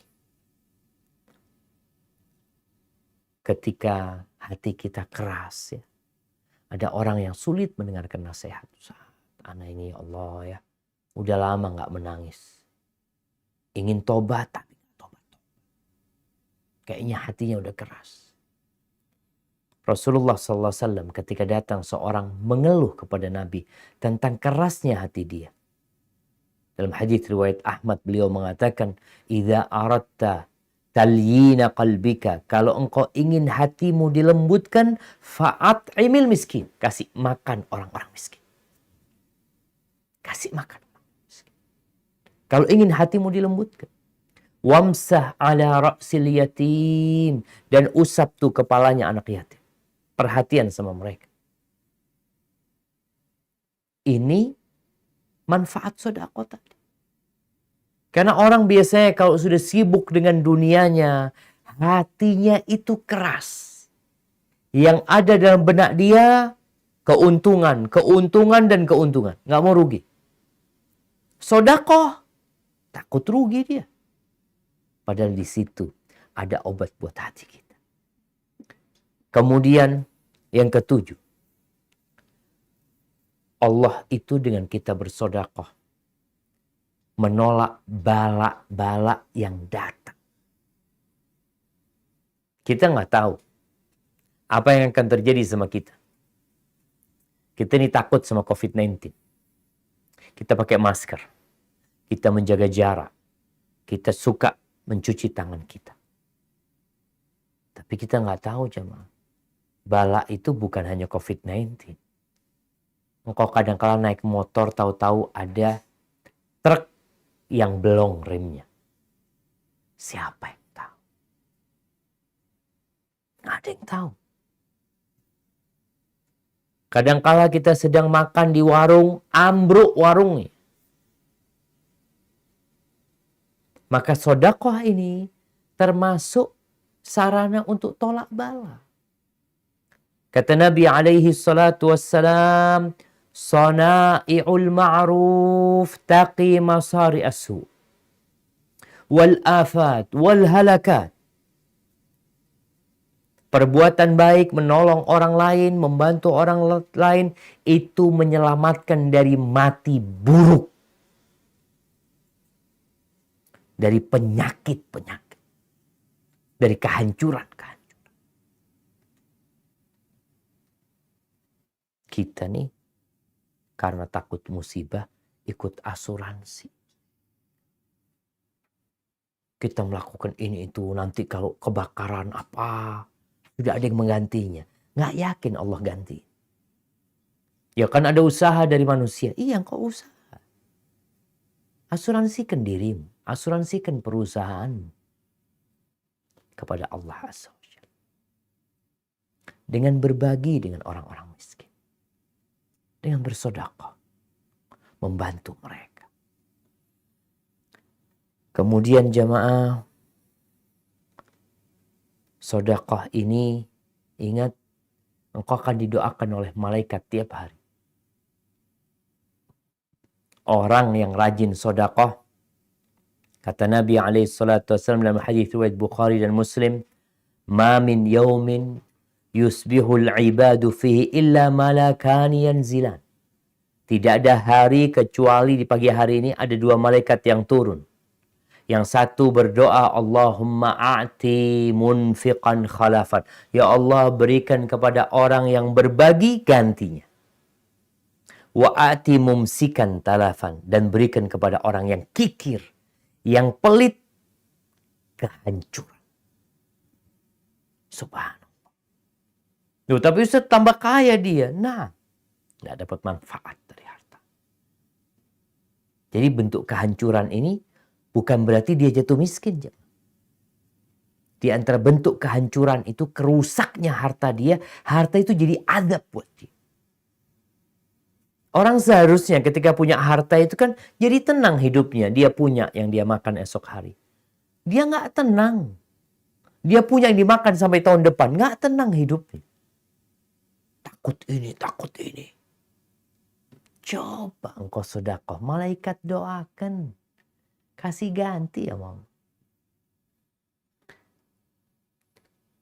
Ketika hati kita keras ya. Ada orang yang sulit mendengarkan nasihat. Anak ini ya Allah ya. Udah lama gak menangis. Ingin tobat tapi gak tobat. Kayaknya hatinya udah keras. Rasulullah SAW ketika datang seorang mengeluh kepada Nabi tentang kerasnya hati dia. Dalam hadis riwayat Ahmad beliau mengatakan, "Idza aratta talyina qalbika," kalau engkau ingin hatimu dilembutkan, fa'at'imil miskin, kasih makan orang-orang miskin. Kasih makan orang miskin. Kalau ingin hatimu dilembutkan, wamsah ala ra'sil yatim, dan usap tuh kepalanya anak yatim. Perhatian sama mereka. Ini manfaat sedekah tadi. Karena orang biasanya kalau sudah sibuk dengan dunianya, hatinya itu keras. Yang ada dalam benak dia, keuntungan, dan keuntungan. Nggak mau rugi. Sedekah, takut rugi dia. Padahal di situ ada obat buat hati kita. Kemudian yang ketujuh. Allah itu dengan kita bersedekah menolak bala-bala yang datang. Kita nggak tahu apa yang akan terjadi sama kita. Kita ini takut sama COVID-19. Kita pakai masker. Kita menjaga jarak. Kita suka mencuci tangan kita. Tapi kita nggak tahu jemaah. Bala itu bukan hanya COVID-19. Engkau kadang-kala naik motor tahu-tahu ada truk yang belong remnya. Siapa yang tahu? Nggak ada yang tahu. Kadangkala kita sedang makan di warung, ambruk warungnya. Maka sedekah ini termasuk sarana untuk tolak bala. Kata Nabi alaihi salatu wassalam, "Sana'i'ul ma'ruf taqi masari as-su' wal afat wal halakat." Perbuatan baik, menolong orang lain, membantu orang lain, itu menyelamatkan dari mati buruk. Dari penyakit-penyakit. Dari kehancuran-kehancuran. Kita nih, karena takut musibah, ikut asuransi. Kita melakukan ini itu, nanti kalau kebakaran apa, tidak ada yang menggantinya. Nggak yakin Allah ganti. Ya kan ada usaha dari manusia. Iya, engkau usaha. Asuransikan dirimu. Asuransikan perusahaanmu. Kepada Allah Azza wa Jalla. Dengan berbagi dengan orang-orang miskin. Dengan bersedekah. Membantu mereka. Kemudian jamaah, sedekah ini, ingat, engkau akan didoakan oleh malaikat tiap hari. Orang yang rajin sedekah, kata Nabi SAW dalam hadis riwayat Bukhari dan Muslim, "Ma min yaumin yusbihul ibadu fihi illa malakani yanzilan." Tidak ada hari kecuali di pagi hari ini ada dua malaikat yang turun. Yang satu berdoa, Allahumma a'ti munfiqan khalafan. Ya Allah, berikan kepada orang yang berbagi gantinya. Wa a'ti mumsikan talafan. Dan berikan kepada orang yang kikir, yang pelit, kehancuran. Subhanallah. Loh, tapi Ustaz tambah kaya dia. Nah, nggak dapat manfaat dari harta. Jadi bentuk kehancuran ini bukan berarti dia jatuh miskin. Di antara bentuk kehancuran itu kerusaknya harta dia. Harta itu jadi azab buat dia. Orang seharusnya ketika punya harta itu kan jadi tenang hidupnya. Dia punya yang dia makan esok hari. Dia nggak tenang. Dia punya yang dimakan sampai tahun depan. Nggak tenang hidupnya. Takut ini, takut ini. Coba engkau sedekah. Malaikat doakan. Kasih ganti ya Mama.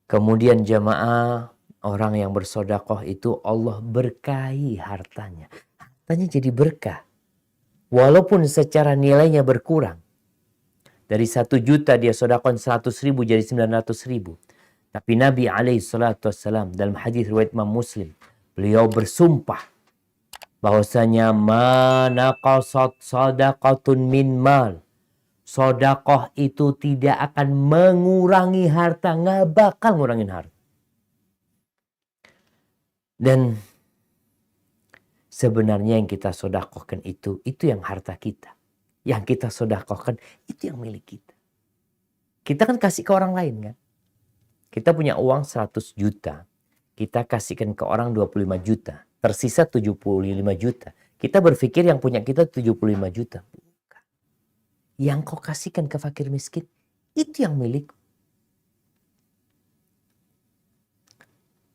Kemudian jamaah, orang yang bersedekah itu Allah berkahi hartanya. Hartanya jadi berkah. Walaupun secara nilainya berkurang. Dari 1 juta dia sedekah 100.000 jadi 900.000. Tapi Nabi SAW dalam hadis riwayat Imam Muslim, beliau bersumpah bahwasanya manaqasat sadaqatun min mal. Sedekah itu tidak akan mengurangi harta, nggak bakal ngurangin harta. Dan sebenarnya yang kita sedekahkan itu yang harta kita. Yang kita sedekahkan itu yang milik kita. Kita kan kasih ke orang lain kan. Kita punya uang 100 juta. Kita kasihkan ke orang 25 juta. Tersisa 75 juta. Kita berpikir yang punya kita 75 juta. Yang kau kasihkan ke fakir miskin, itu yang milik.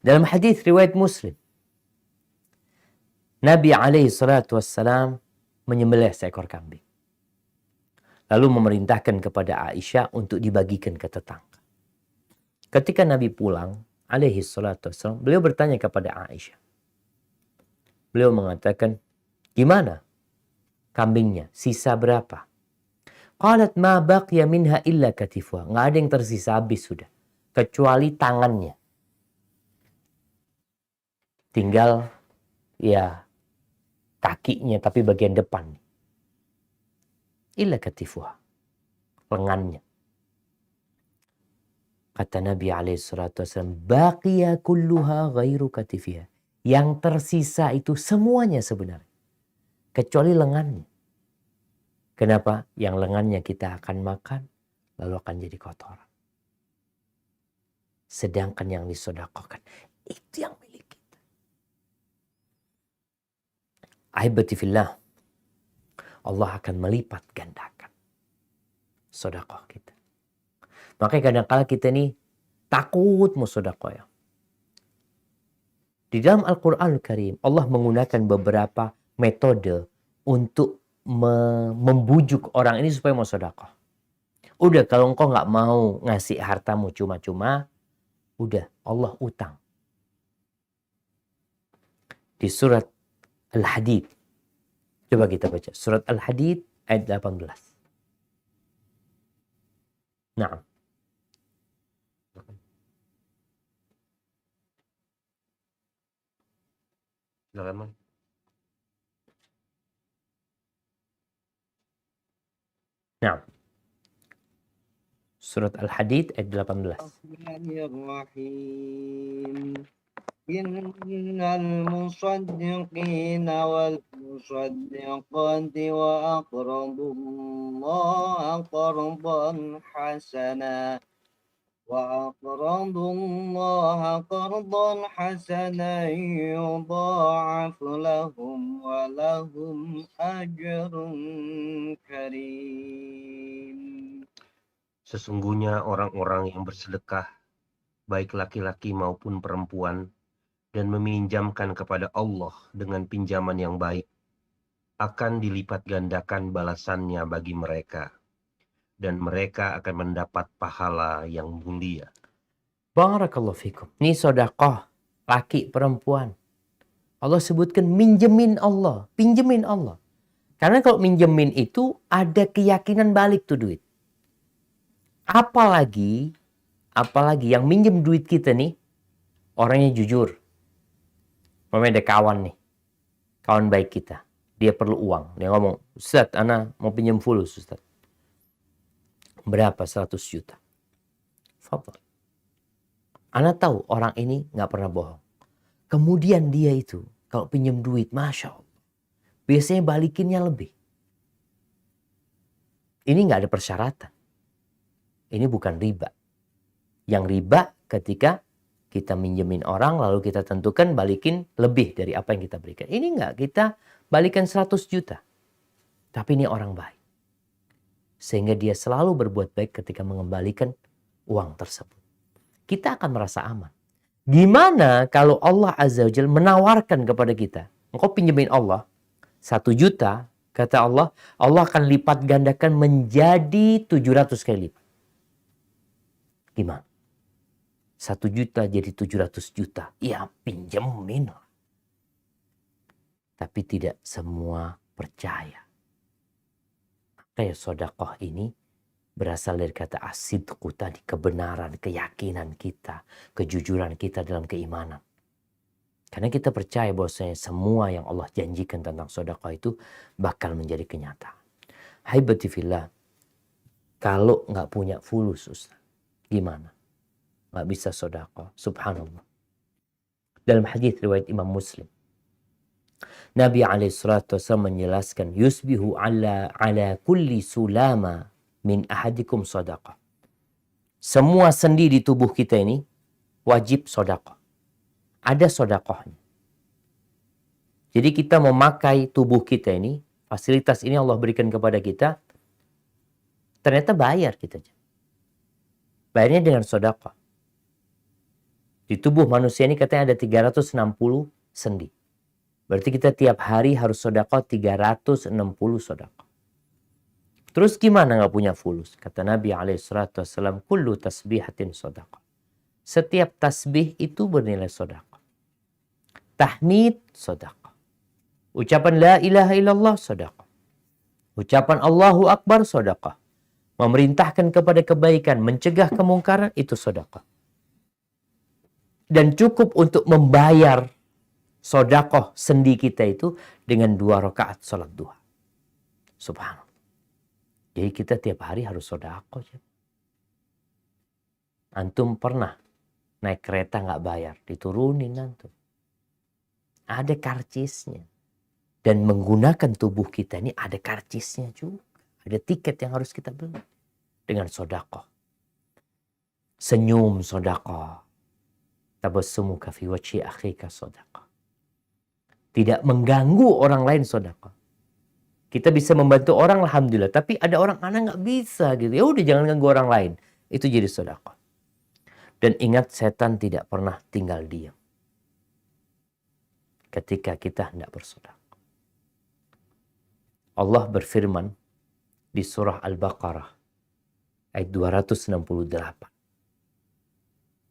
Dalam hadis riwayat Muslim, Nabi SAW menyembelih seekor kambing. Lalu memerintahkan kepada Aisyah untuk dibagikan ke tetangga. Ketika Nabi pulang, SAW, beliau bertanya kepada Aisyah. Beliau mengatakan, gimana kambingnya? Sisa berapa? Qalat ma baqiya minha illa katifuha. Nggak ada yang tersisa, habis sudah. Kecuali tangannya. Tinggal ya kakinya, tapi bagian depan. Illa katifuha. Lengannya. Kata Nabi SAW, baqiya kulluha ghairu katifiha. Yang tersisa itu semuanya sebenarnya. Kecuali lengannya. Kenapa? Yang lengannya kita akan makan, lalu akan jadi kotoran. Sedangkan yang disedekahkan, itu yang milik kita. Ahibati fillah, Allah akan melipat gandakan sedekah kita. Makanya kadang-kala kita nih takut mau sedekah ya. Di dalam Al-Quran Al-Karim, Allah menggunakan beberapa metode untuk membujuk orang ini supaya mau sedekah. Udah, kalau engkau nggak mau ngasih hartamu cuma-cuma, udah Allah utang. Di surat Al-Hadid, coba kita baca surat Al-Hadid ayat 18. Nah, Silakan, Mas. nah. Surat Al-Hadid ayat 18. Bismillahirrahmanirrahim. Innal musaddiqina wal musaddiqati wa aqradullaha qardan hasana. وأقرضوا الله قرضا حسنا يضاعف لهم ولهم أجر كريم. Sesungguhnya orang-orang yang bersedekah, baik laki-laki maupun perempuan, dan meminjamkan kepada Allah dengan pinjaman yang baik, akan dilipat gandakan balasannya bagi mereka. Dan mereka akan mendapat pahala yang mulia. Barakallahu fikum. Ini sedekah laki perempuan. Allah sebutkan minjemin Allah, pinjemin Allah. Karena kalau minjemin itu ada keyakinan balik tuh duit. Apalagi yang minjem duit kita nih, orangnya jujur. Ada kawan nih, kawan baik kita. Dia perlu uang. Dia ngomong, Ustaz, ana mau pinjam fulus, Ustaz. Berapa? 100 juta. Fadhal. Ana tahu orang ini nggak pernah bohong. Kemudian dia itu, kalau pinjam duit, Masya Allah, biasanya balikinnya lebih. Ini nggak ada persyaratan. Ini bukan riba. Yang riba ketika kita minjemin orang lalu kita tentukan balikin lebih dari apa yang kita berikan. Ini enggak, kita balikan 100 juta. Tapi ini orang baik. Sehingga dia selalu berbuat baik ketika mengembalikan uang tersebut. Kita akan merasa aman. Gimana kalau Allah Azza wa Jalla menawarkan kepada kita, engkau pinjemin Allah 1 juta, kata Allah, Allah akan lipat gandakan menjadi 700 kali lipat. Gimana? 1 juta jadi 700 juta. Ya pinjemin. Tapi tidak semua percaya. Kayak sodakoh ini berasal dari kata asidku tadi. Kebenaran, keyakinan kita. Kejujuran kita dalam keimanan. Karena kita percaya bahwasanya semua yang Allah janjikan tentang sodakoh itu bakal menjadi kenyataan. Haibati fillah. Kalau nggak punya fulus, Ustaz, gimana? Nggak bisa sodakoh. Subhanallah. Dalam hadis riwayat Imam Muslim, Nabi SAW menjelaskan, yusbihu ala kulli sulama min ahadikum sodakoh. Semua sendi di tubuh kita ini wajib sodakoh. Ada sodakohnya. Jadi kita memakai tubuh kita ini, fasilitas ini Allah berikan kepada kita, ternyata bayar kita. Bayarnya dengan sodakoh. Di tubuh manusia ini katanya ada 360 sendi. Berarti kita tiap hari harus sodakoh 360 sodakoh. Terus gimana nggak punya fulus? Kata Nabi SAW, kullu tasbihatin sodakoh. Setiap tasbih itu bernilai sodakoh. Tahmid sodakoh. Ucapan la ilaha illallah sodakoh. Ucapan Allahu Akbar sodakoh. Memerintahkan kepada kebaikan, mencegah kemungkaran, itu sodakoh. Dan cukup untuk membayar sodakoh sendi kita itu dengan 2 rakaat sholat duha. Subhanallah. Jadi kita tiap hari harus sodakoh. Antum pernah naik kereta nggak bayar, diturunin antum. Ada karcisnya. Dan menggunakan tubuh kita ini ada karcisnya juga. Ada tiket yang harus kita beli. Dengan sodakoh. Senyum sodakoh. Tabassumuka fi wajhi akhika sodakoh. Tidak mengganggu orang lain sodakoh. Kita bisa membantu orang, alhamdulillah. Tapi ada orang anak nggak bisa gitu. Ya udah jangan ganggu orang lain. Itu jadi sodakoh. Dan ingat, setan tidak pernah tinggal diam ketika kita hendak bersodakoh. Allah berfirman di surah Al-Baqarah ayat 268.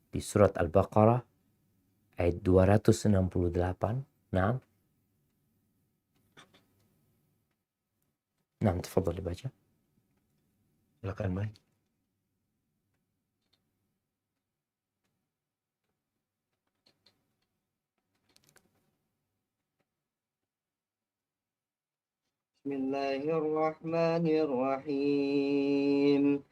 Di surat Al-Baqarah ayat 268. Nah, tafadhal baca. Silakan, Mai. Bismillahirrahmanirrahim.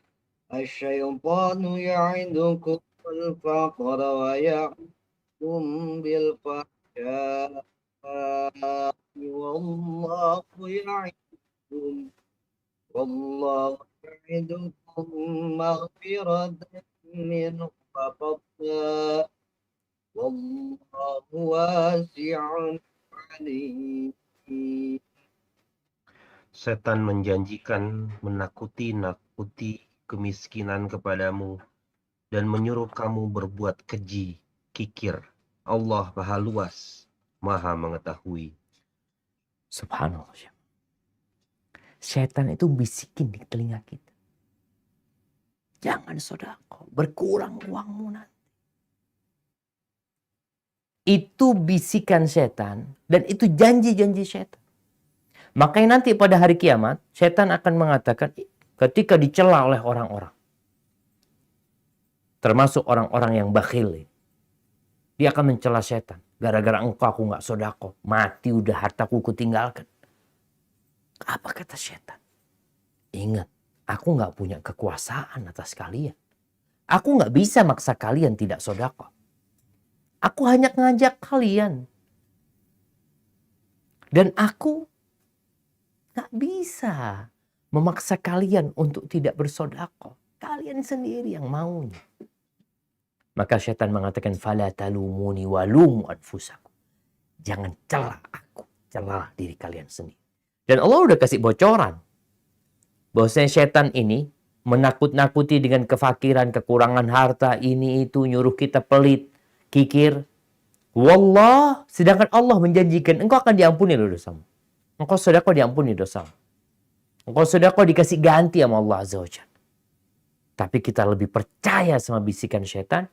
Asyaitanu ya'idukum al-faqra wa ya'murukum bil fahsya'i wallahu ya'idukum maghfiratan minhu wa fadla wallahu wasi'un alim. Setan menjanjikan menakuti kemiskinan kepadamu dan menyuruh kamu berbuat keji, kikir. Allah Maha Luas, Maha Mengetahui. Subhanallah. Setan itu bisikin di telinga kita. Jangan sodakoh, berkurang uangmu nanti. Itu bisikan setan dan itu janji-janji setan. Makanya nanti pada hari kiamat, setan akan mengatakan ketika dicela oleh orang-orang. termasuk orang-orang yang bakhil. Dia akan mencela setan. Gara-gara engkau aku nggak sodako. Mati udah hartaku kutinggalkan. Apa kata setan? Ingat, aku nggak punya kekuasaan atas kalian. Aku nggak bisa maksa kalian tidak sodako. Aku hanya ngajak kalian. Dan aku nggak bisa memaksa kalian untuk tidak bersodako. Kalian sendiri yang maunya. Maka syaitan mengatakan, fala talumuni walumu anfusakum. Jangan celah aku, celah diri kalian sendiri. Dan Allah udah kasih bocoran. Bahwasanya syaitan ini menakut-nakuti dengan kefakiran, kekurangan harta, ini itu, nyuruh kita pelit, kikir. Wallah, sedangkan Allah menjanjikan, engkau akan diampuni loh dosamu. Engkau sedekah diampuni dosamu. Engkau sedekah dikasih ganti sama Allah Azza wa Jalla. Tapi kita lebih percaya sama bisikan syaitan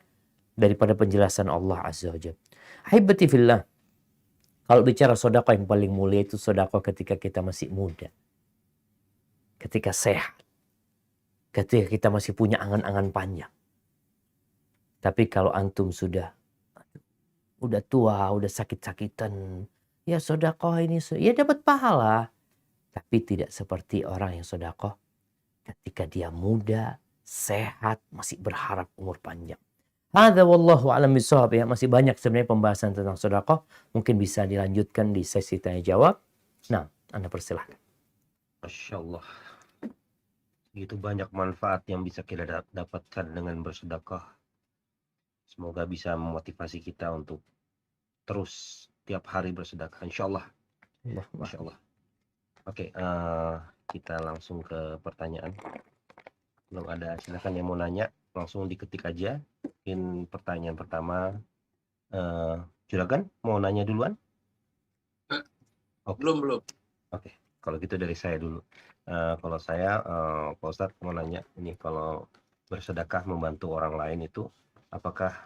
daripada penjelasan Allah Azza wa Jalla. Ahibati fillah. Kalau bicara sedekah yang paling mulia itu sedekah ketika kita masih muda. Ketika sehat. Ketika kita masih punya angan-angan panjang. Tapi kalau antum sudah tua, udah sakit-sakitan, ya sedekah ini ya dapat pahala. Tapi tidak seperti orang yang sedekah ketika dia muda, sehat, masih berharap umur panjang. Hadza wallahu a'lam bishawab ya. Masih banyak sebenarnya pembahasan tentang sedekah. Mungkin bisa dilanjutkan di sesi tanya jawab. Nah, Anda persilahkan. Masya Allah. Begitu banyak manfaat yang bisa kita dapatkan dengan bersedekah. Semoga bisa memotivasi kita untuk terus tiap hari bersedekah. Insya Allah. Masya Allah. Oke, kita langsung ke pertanyaan. Belum ada, silakan yang mau nanya langsung diketik aja. Mungkin pertanyaan pertama, Juragan mau nanya duluan? Belum. Oke, kalau gitu dari saya dulu. Kalau saya, Pak Ustadz mau nanya, ini kalau bersedekah membantu orang lain itu, apakah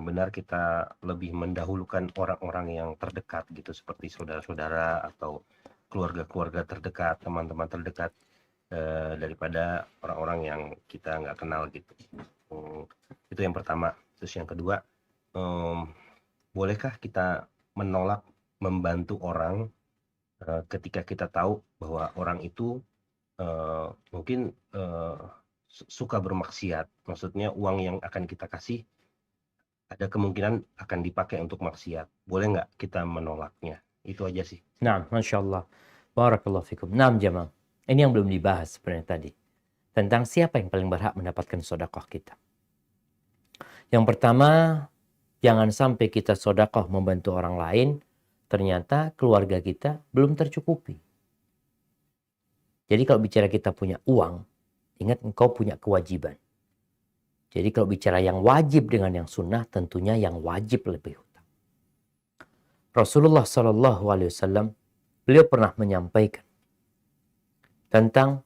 benar kita lebih mendahulukan orang-orang yang terdekat gitu, seperti saudara-saudara atau keluarga-keluarga terdekat, teman-teman terdekat, daripada orang-orang yang kita nggak kenal gitu. Itu yang pertama. Terus yang kedua, bolehkah kita menolak membantu orang ketika kita tahu bahwa orang itu mungkin suka bermaksiat? Maksudnya uang yang akan kita kasih ada kemungkinan akan dipakai untuk maksiat. Boleh nggak kita menolaknya? Itu aja sih. Nah, Masya Allah. Barakallahu fikum. Nah, jemaah. Ini yang belum dibahas sebenarnya tadi. Tentang siapa yang paling berhak mendapatkan sedekah kita. Yang pertama, jangan sampai kita sedekah membantu orang lain, ternyata keluarga kita belum tercukupi. Jadi kalau bicara kita punya uang, ingat engkau punya kewajiban. Jadi kalau bicara yang wajib dengan yang sunnah, tentunya yang wajib lebih utama. Rasulullah SAW, beliau pernah menyampaikan tentang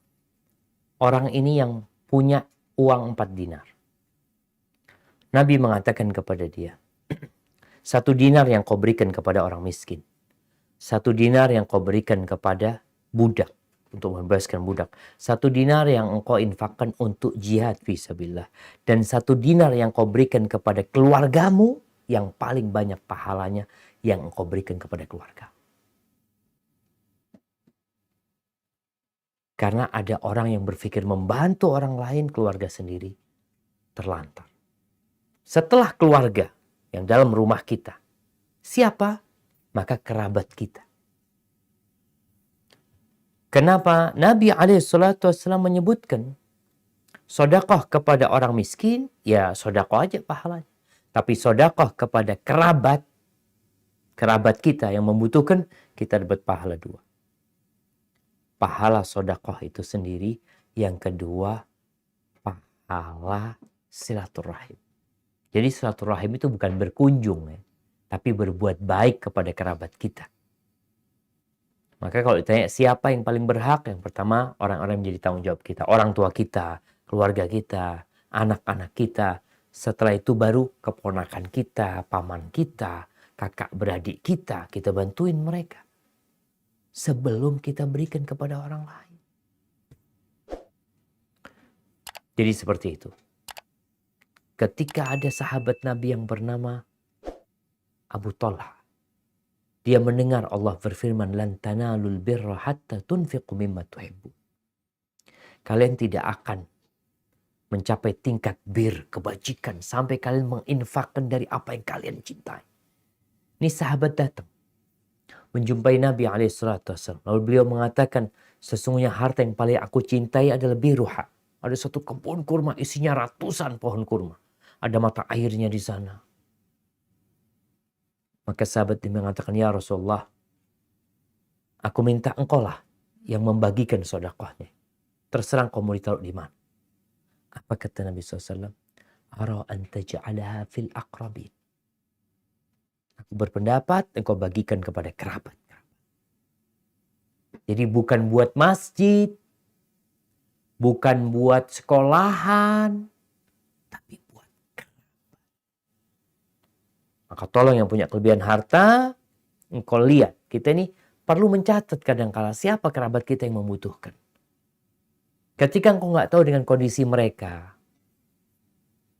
orang ini yang punya uang 4 dinar. Nabi mengatakan kepada dia, 1 dinar yang kau berikan kepada orang miskin. 1 dinar yang kau berikan kepada budak, untuk membebaskan budak. 1 dinar yang engkau infakkan untuk jihad fisabilillah. Dan 1 dinar yang kau berikan kepada keluargamu, yang paling banyak pahalanya yang engkau berikan kepada keluarga. Karena ada orang yang berpikir membantu orang lain, keluarga sendiri terlantar. Setelah keluarga yang dalam rumah kita, siapa? Maka kerabat kita. Kenapa Nabi SAW menyebutkan sedekah kepada orang miskin, ya sedekah aja pahalanya. Tapi sedekah kepada kerabat kita yang membutuhkan, kita dapat pahala 2. Pahala sedekah itu sendiri, yang kedua pahala silaturahim. Jadi silaturahim itu bukan berkunjung ya, tapi berbuat baik kepada kerabat kita. Maka kalau ditanya siapa yang paling berhak, yang pertama orang-orang yang menjadi tanggung jawab kita, orang tua kita, keluarga kita, anak-anak kita. Setelah itu baru keponakan kita, paman kita, kakak beradik kita bantuin mereka. Sebelum kita berikan kepada orang lain. Jadi seperti itu. ketika ada sahabat Nabi yang bernama Abu Talha. Dia mendengar Allah berfirman, "Lan tanalul birra hatta tunfiqu mimma tuhibbu." Kalian tidak akan mencapai tingkat kebajikan sampai kalian menginfakkan dari apa yang kalian cintai. Ini sahabat datang menjumpai Nabi SAW. Lalu beliau mengatakan, sesungguhnya harta yang paling aku cintai adalah biruha. Ada satu kebun kurma isinya ratusan pohon kurma. Ada mata airnya di sana. Maka sahabat ini mengatakan, ya Rasulullah, aku minta engkau lah yang membagikan sedekahnya. Terserah engkau mau ditaruh di mana. Apa kata Nabi SAW? Ara an taj'alaha fil aqrabin. Aku berpendapat engkau bagikan kepada kerabat. Jadi bukan buat masjid, bukan buat sekolahan, tapi buat kerabat. Maka tolong yang punya kelebihan harta, engkau lihat. Kita ini perlu mencatat kadang-kala siapa kerabat kita yang membutuhkan. Ketika engkau nggak tahu dengan kondisi mereka,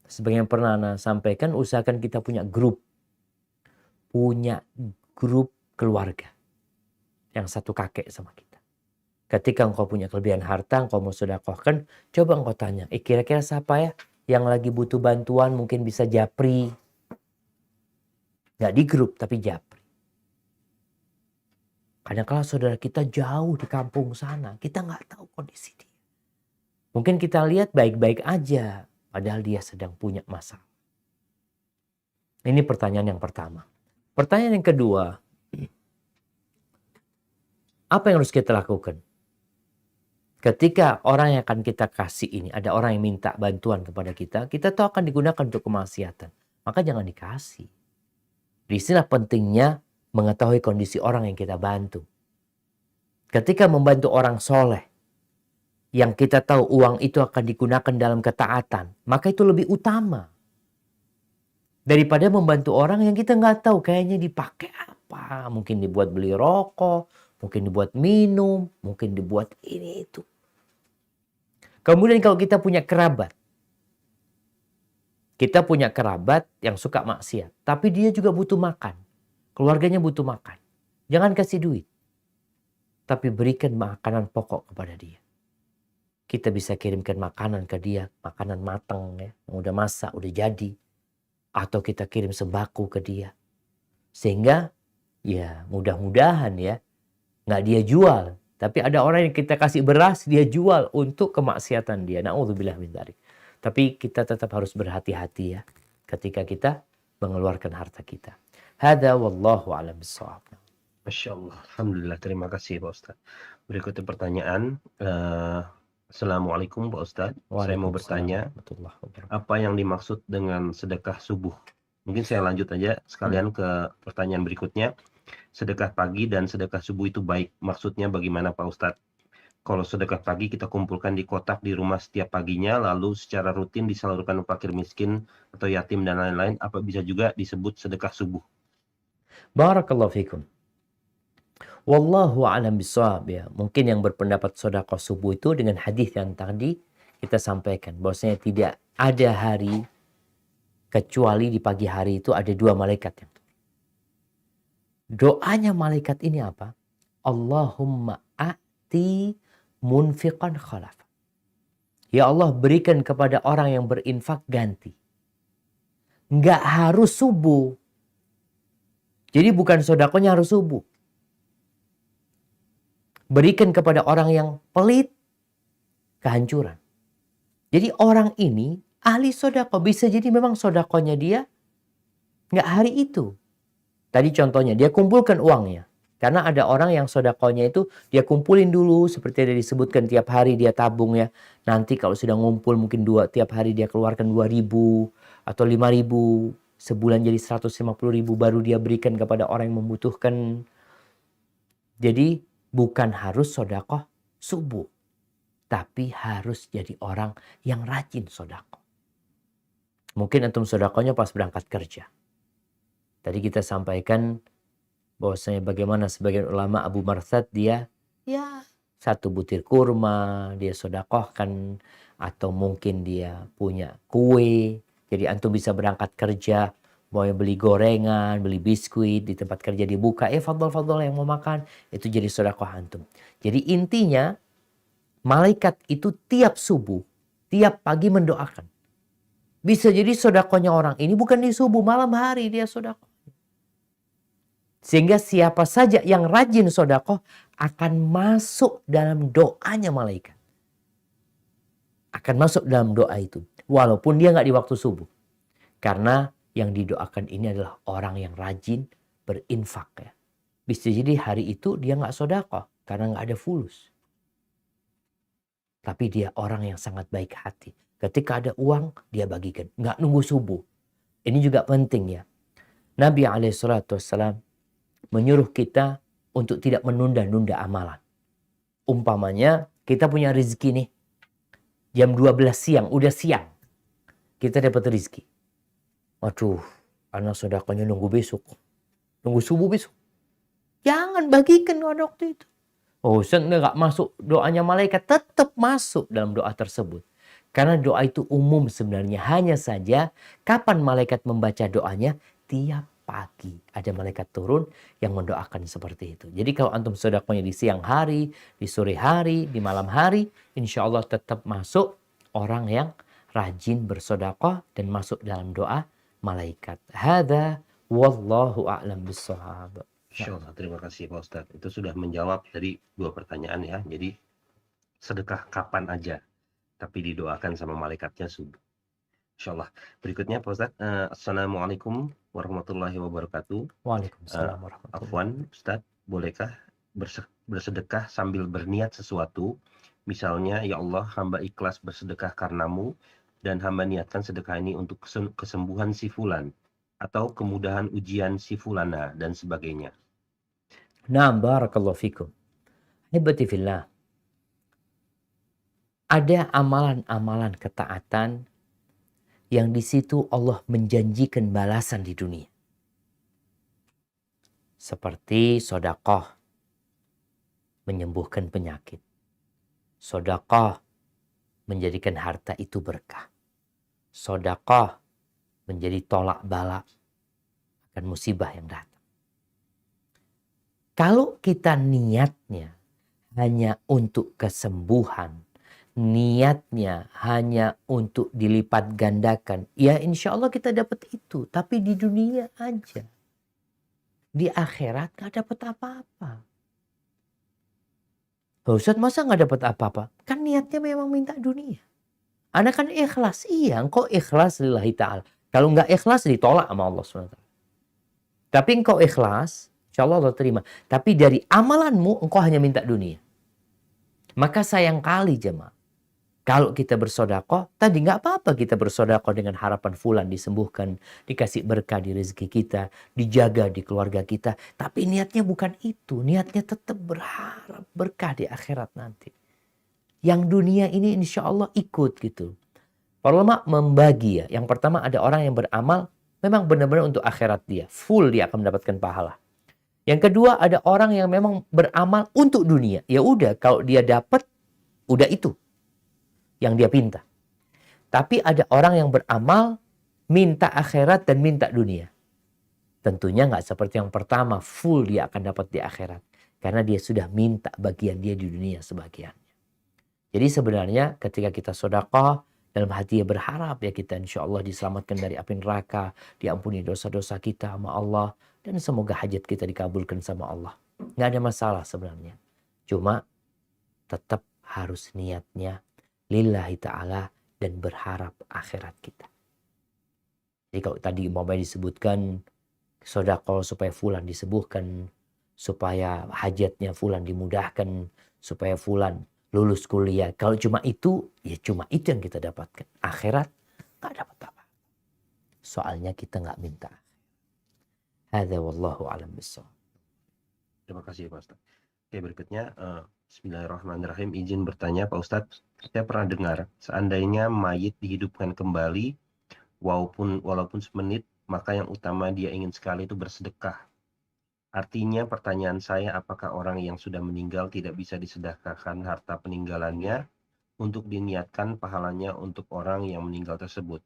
sebagai yang pernah Ana sampaikan, usahakan kita punya grup keluarga yang satu kakek sama kita. Ketika engkau punya kelebihan harta, engkau mau sedekahkan, coba engkau tanya, kira-kira siapa ya yang lagi butuh bantuan, mungkin bisa japri. Nggak di grup, tapi japri. Kadang-kala saudara kita jauh di kampung sana, kita nggak tahu kondisi dia. Mungkin kita lihat baik-baik aja, padahal dia sedang punya masalah. Ini pertanyaan yang pertama. Pertanyaan yang kedua, apa yang harus kita lakukan? Ketika orang yang akan kita kasih ini, ada orang yang minta bantuan kepada kita, kita tahu akan digunakan untuk kemaksiatan. Maka jangan dikasih. Disinilah pentingnya mengetahui kondisi orang yang kita bantu. Ketika membantu orang soleh, yang kita tahu uang itu akan digunakan dalam ketaatan, maka itu lebih utama. Daripada membantu orang yang kita nggak tahu kayaknya dipakai apa. Mungkin dibuat beli rokok, mungkin dibuat minum, mungkin dibuat ini itu. Kemudian kalau kita punya kerabat yang suka maksiat, tapi dia juga butuh makan. Keluarganya butuh makan. Jangan kasih duit. Tapi berikan makanan pokok kepada dia. Kita bisa kirimkan makanan ke dia, makanan matang ya, yang udah masak, udah jadi. Atau kita kirim sembako ke dia. Sehingga ya mudah-mudahan ya nggak dia jual. Tapi ada orang yang kita kasih beras, dia jual untuk kemaksiatan dia. Na'udzubillah min dzalik. Tapi kita tetap harus berhati-hati ya ketika kita mengeluarkan harta kita. Hada wallahu a'lam bishawab. Masya Allah. Alhamdulillah. Terima kasih Pak Ustadz. Berikutnya pertanyaan. Assalamualaikum Pak Ustadz. Saya mau bertanya, apa yang dimaksud dengan sedekah subuh? Mungkin saya lanjut aja sekalian ke pertanyaan berikutnya. Sedekah pagi dan sedekah subuh itu baik. Maksudnya bagaimana Pak Ustadz? Kalau sedekah pagi kita kumpulkan di kotak di rumah setiap paginya, lalu secara rutin disalurkan ke fakir miskin atau yatim dan lain-lain, apa bisa juga disebut sedekah subuh? Barakallahu fikum. Wallahu a'lam bishawab ya. Mungkin yang berpendapat sedekah subuh itu dengan hadis yang tadi kita sampaikan, bahwasanya tidak ada hari kecuali di pagi hari itu ada dua malaikat yang doanya malaikat ini apa? Allahumma a'ti munfiqan khalaf. Ya Allah, berikan kepada orang yang berinfak ganti. Nggak harus subuh. Jadi bukan sedekahnya harus subuh. Berikan kepada orang yang pelit, kehancuran. Jadi orang ini ahli sedekah. Bisa jadi memang sedekahnya dia nggak hari itu. Tadi contohnya, dia kumpulkan uangnya. Karena ada orang yang sedekahnya itu dia kumpulin dulu. Seperti yang disebutkan tiap hari dia tabung ya. Nanti kalau sudah ngumpul mungkin tiap hari dia keluarkan 2.000 atau 5.000. Sebulan jadi 150.000 baru dia berikan kepada orang yang membutuhkan. Jadi bukan harus sedekah subuh. Tapi harus jadi orang yang rajin sedekah. Mungkin antum sedekahnya pas berangkat kerja. Tadi kita sampaikan bahwasanya bagaimana sebagian ulama Abu Marsad dia ya 1 butir kurma dia sedekahkan, atau mungkin dia punya kue Jadi antum bisa berangkat kerja, mau beli gorengan, beli biskuit, di tempat kerja dibuka, fadol yang mau makan, itu jadi sedekah antum. Jadi intinya, malaikat itu tiap subuh, tiap pagi mendoakan. Bisa jadi sedekahnya orang ini bukan di subuh, malam hari dia sedekah. Sehingga siapa saja yang rajin sedekah akan masuk dalam doanya malaikat. Akan masuk dalam doa itu. Walaupun dia nggak di waktu subuh. Karena yang didoakan ini adalah orang yang rajin berinfak ya. Bisa jadi hari itu dia nggak sedekah karena nggak ada fulus. Tapi dia orang yang sangat baik hati. Ketika ada uang dia bagikan, nggak nunggu subuh. Ini juga penting ya. Nabi SAW menyuruh kita untuk tidak menunda-nunda amalan. Umpamanya kita punya rezeki nih. Jam 12 siang, udah siang. Kita dapat rezeki. Waduh, anak sedekahnya nunggu besok. Nunggu subuh besok. Jangan bagikan pada waktu itu. Oh, nggak masuk doanya malaikat. Tetap masuk dalam doa tersebut. Karena doa itu umum sebenarnya. Hanya saja kapan malaikat membaca doanya? Tiap pagi. Ada malaikat turun yang mendoakan seperti itu. Jadi kalau antum sedekahnya di siang hari, di sore hari, di malam hari, insya Allah tetap masuk orang yang rajin bersedekah dan masuk dalam doa malaikat. Hada wallahu a'lam bissawab. Insyaallah, terima kasih Pak Ustadz. Itu sudah menjawab dari 2 pertanyaan ya. Jadi sedekah kapan aja, tapi didoakan sama malaikatnya subuh. Insyaallah. Berikutnya Pak Ustadz, Assalamualaikum warahmatullahi wabarakatuh. Waalaikumsalam warahmatullahi Afwan Ustadz, bolehkah bersedekah sambil berniat sesuatu? Misalnya, ya Allah, hamba ikhlas bersedekah karenamu dan hamba niatkan sedekah ini untuk kesembuhan si fulan atau kemudahan ujian si fulana dan sebagainya. Naam, barakallahu fikum. Hibati fillah. Ada amalan-amalan ketaatan yang di situ Allah menjanjikan balasan di dunia. Seperti sedekah menyembuhkan penyakit. Sedekah menjadikan harta itu berkah. Sedekah menjadi tolak bala akan musibah yang datang. Kalau kita niatnya hanya untuk kesembuhan, niatnya hanya untuk dilipat gandakan, ya insya Allah kita dapat itu. Tapi di dunia aja. Di akhirat gak dapat apa-apa. Ustaz, masa gak dapat apa-apa? Kan niatnya memang minta dunia. Anda kan ikhlas. Iya, engkau ikhlas lillahi ta'ala. Kalau nggak ikhlas ditolak sama Allah SWT. Tapi engkau ikhlas, insya Allah Allah terima. Tapi dari amalanmu engkau hanya minta dunia. Maka sayang kali jemaah. Kalau kita bersedekah, tadi nggak apa-apa kita bersedekah dengan harapan fulan disembuhkan, dikasih berkah di rezeki kita, dijaga di keluarga kita. Tapi niatnya bukan itu. Niatnya tetap berharap berkah di akhirat nanti. Yang dunia ini insya Allah ikut gitu. Para ulama membagi ya. Yang pertama ada orang yang beramal memang benar-benar untuk akhirat dia. Full dia akan mendapatkan pahala. Yang kedua ada orang yang memang beramal untuk dunia. Ya udah kalau dia dapat, udah itu yang dia pinta. Tapi ada orang yang beramal minta akhirat dan minta dunia. Tentunya nggak seperti yang pertama, full dia akan dapat di akhirat. Karena dia sudah minta bagian dia di dunia sebagiannya. Jadi sebenarnya ketika kita sedekah, dalam hati ya berharap ya kita insya Allah diselamatkan dari api neraka, diampuni dosa-dosa kita sama Allah, dan semoga hajat kita dikabulkan sama Allah. Nggak ada masalah sebenarnya. Cuma tetap harus niatnya lillahi ta'ala dan berharap akhirat kita. Jadi kalau tadi umpamanya disebutkan sedekah supaya fulan disembuhkan, supaya hajatnya fulan dimudahkan, supaya fulan lulus kuliah. Kalau cuma itu, ya cuma itu yang kita dapatkan. Akhirat nggak dapat apa. Soalnya kita nggak minta. Hadza wallahu a'lam bissawab. Terima kasih Pak Ustadz. Oke, berikutnya Bismillahirrahmanirrahim. Izin bertanya Pak Ustadz, saya pernah dengar seandainya mayit dihidupkan kembali walaupun semenit, maka yang utama dia ingin sekali itu bersedekah. Artinya pertanyaan saya, apakah orang yang sudah meninggal tidak bisa disedekahkan harta peninggalannya untuk diniatkan pahalanya untuk orang yang meninggal tersebut?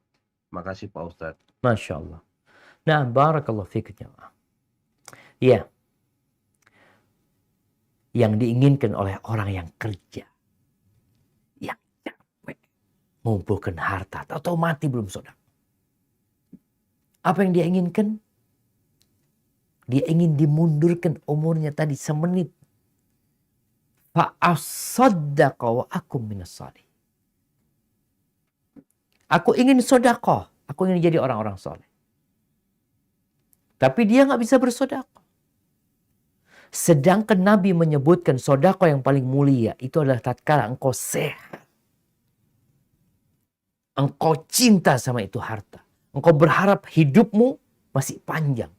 Makasih Pak Ustadz. Masya Allah. Nah, barakallahu fikum jamaah. Ya, yang diinginkan oleh orang yang kerja, yang capek, mengumpulkan harta, atau mati belum sedekah. Apa yang dia inginkan? Dia ingin dimundurkan umurnya tadi semenit. Fa'asaddaqa wa akum minas salih. Aku ingin sedekah. Aku ingin jadi orang-orang soleh. Tapi dia nggak bisa bersedekah. Sedangkan Nabi menyebutkan sedekah yang paling mulia itu adalah tatkala engkau sehat. Engkau cinta sama itu harta. Engkau berharap hidupmu masih panjang.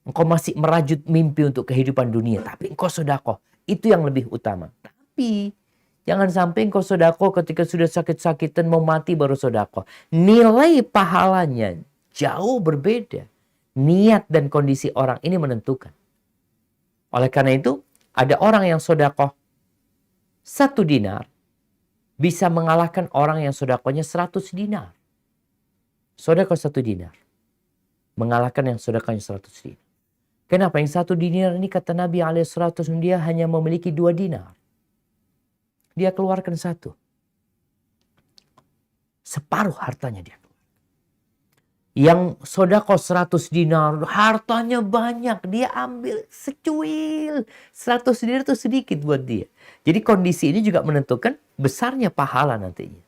Engkau masih merajut mimpi untuk kehidupan dunia. Tapi engkau sedekah. Itu yang lebih utama. Tapi jangan sampai engkau sedekah ketika sudah sakit-sakitan mau mati baru sedekah. Nilai pahalanya jauh berbeda. Niat dan kondisi orang ini menentukan. Oleh karena itu, ada orang yang sedekah 1 dinar bisa mengalahkan orang yang sedekahnya 100 dinar. Sedekah 1 dinar mengalahkan yang sedekahnya 100 dinar. Kenapa? Yang 1 dinar ini kata Nabi SAW dia hanya memiliki 2 dinar. Dia keluarkan 1. Separuh hartanya dia. Yang sedekah 100 dinar, hartanya banyak, dia ambil secuil. 100 dinar itu sedikit buat dia. Jadi kondisi ini juga menentukan besarnya pahala nantinya.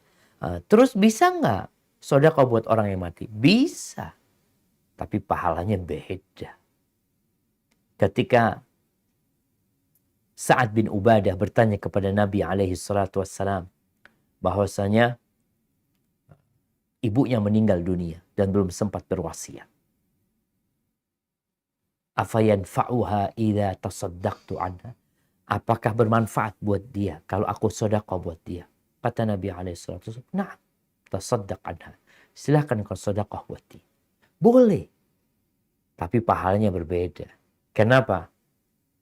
Terus bisa nggak sedekah buat orang yang mati? Bisa. Tapi pahalanya beda. Ketika Sa'ad bin Ubadah bertanya kepada Nabi SAW bahwasanya ibunya meninggal dunia dan belum sempat berwasiat. Afayanfa'uha idza tasaddaqtu anha? Apakah bermanfaat buat dia kalau aku sedekah buat dia? Kata Nabi SAW, "Na'am, tasaddaq anha." Silahkan kau sedekah buat dia. Boleh. Tapi pahalanya berbeda. Kenapa?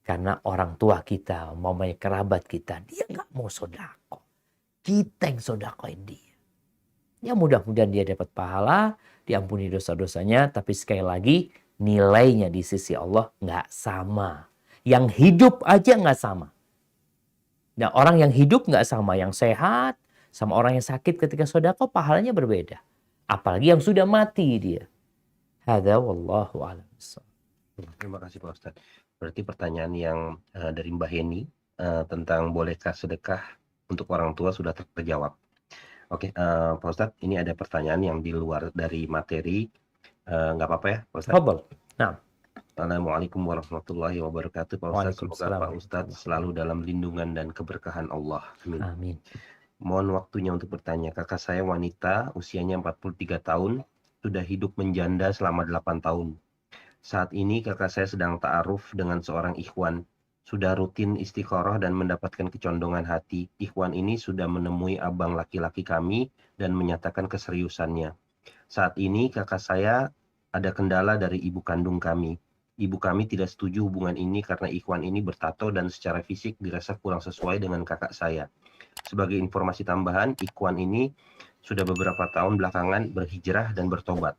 Karena orang tua kita, mamanya kerabat kita, dia nggak mau sedekah. Kita yang sedekahin dia. Ya mudah-mudahan dia dapat pahala, diampuni dosa-dosanya, tapi sekali lagi nilainya di sisi Allah nggak sama. Yang hidup aja nggak sama. Nah, orang yang hidup nggak sama, yang sehat sama orang yang sakit ketika sedekah pahalanya berbeda. Apalagi yang sudah mati dia. Hadza wallahu a'lam. Terima kasih Pak Ustadz. Berarti pertanyaan yang dari Mbak Heni tentang bolehkah sedekah untuk orang tua sudah terjawab. Oke, Pak Ustadz, ini ada pertanyaan yang di luar dari materi. Nggak apa-apa ya, Pak Ustadz? Tafadhal. Nah. Assalamualaikum warahmatullahi wabarakatuh, Pak Ustadz. Semoga Pak Ustadz selalu dalam lindungan dan keberkahan Allah. Amin. Amin. Mohon waktunya untuk bertanya. Kakak saya wanita, usianya 43 tahun, sudah hidup menjanda selama 8 tahun. Saat ini kakak saya sedang ta'aruf dengan seorang ikhwan. Sudah rutin istikharah dan mendapatkan kecondongan hati. Ikhwan ini sudah menemui abang laki-laki kami dan menyatakan keseriusannya. Saat ini kakak saya ada kendala dari ibu kandung kami. Ibu kami tidak setuju hubungan ini karena ikhwan ini bertato dan secara fisik dirasa kurang sesuai dengan kakak saya. Sebagai informasi tambahan, ikhwan ini sudah beberapa tahun belakangan berhijrah dan bertobat.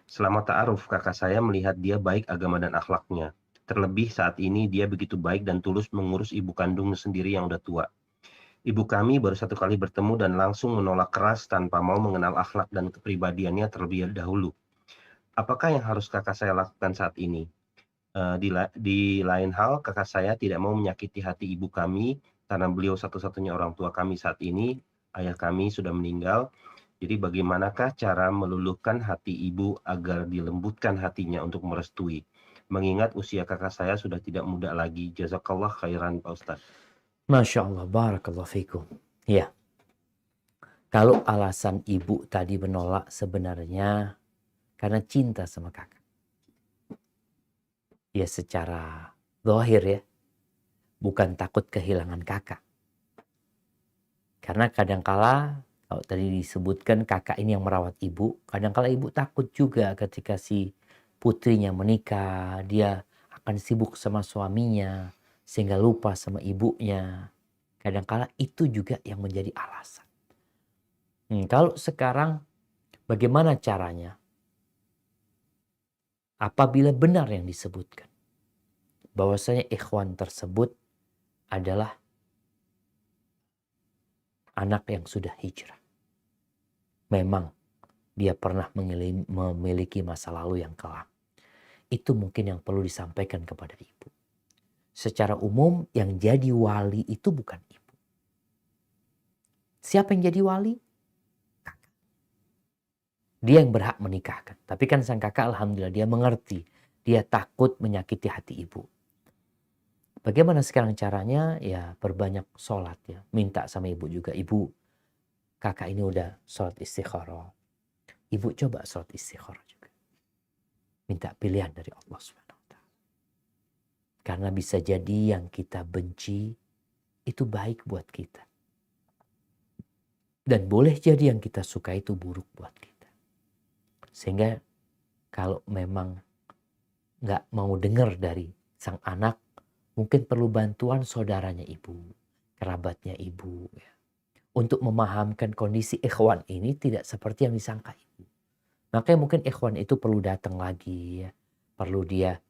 Selama ta'aruf, kakak saya melihat dia baik agama dan akhlaknya. Terlebih saat ini dia begitu baik dan tulus mengurus ibu kandungnya sendiri yang udah tua. Ibu kami baru 1 kali bertemu dan langsung menolak keras tanpa mau mengenal akhlak dan kepribadiannya terlebih dahulu. Apakah yang harus kakak saya lakukan saat ini? Di lain hal, kakak saya tidak mau menyakiti hati ibu kami karena beliau satu-satunya orang tua kami saat ini. Ayah kami sudah meninggal. Jadi bagaimanakah cara meluluhkan hati ibu agar dilembutkan hatinya untuk merestui? Mengingat usia kakak saya sudah tidak muda lagi. Jazakallah khairan Pak Ustadz. Masya Allah, barakallahu fikum. Ya. Kalau alasan ibu tadi menolak sebenarnya karena cinta sama kakak. Ya secara zahir ya. Bukan takut kehilangan kakak. Karena kadangkala kalau tadi disebutkan kakak ini yang merawat ibu, kadangkala ibu takut juga ketika si putrinya menikah, dia akan sibuk sama suaminya, sehingga lupa sama ibunya. Kadangkala itu juga yang menjadi alasan. Kalau sekarang Bagaimana caranya? Apabila benar yang disebutkan, bahwasanya ikhwan tersebut adalah anak yang sudah hijrah. Memang dia pernah memiliki masa lalu yang kelam. Itu mungkin yang perlu disampaikan kepada ibu. Secara umum yang jadi wali itu bukan ibu. Siapa yang jadi wali? Kakak. Dia yang berhak menikahkan. Tapi kan sang kakak alhamdulillah dia mengerti. Dia takut menyakiti hati ibu. Bagaimana sekarang caranya? Ya perbanyak sholat ya. Minta sama ibu juga. Ibu, kakak ini udah sholat istikharah. Ibu coba sholat istikharah juga. Minta pilihan dari Allah SWT. Karena bisa jadi yang kita benci itu baik buat kita. Dan boleh jadi yang kita suka itu buruk buat kita. Sehingga kalau memang nggak mau dengar dari sang anak, mungkin perlu bantuan saudaranya ibu, kerabatnya ibu. Ya, untuk memahamkan kondisi ikhwan ini tidak seperti yang disangka ibu. Makanya mungkin ikhwan itu perlu datang lagi. Ya. Perlu dia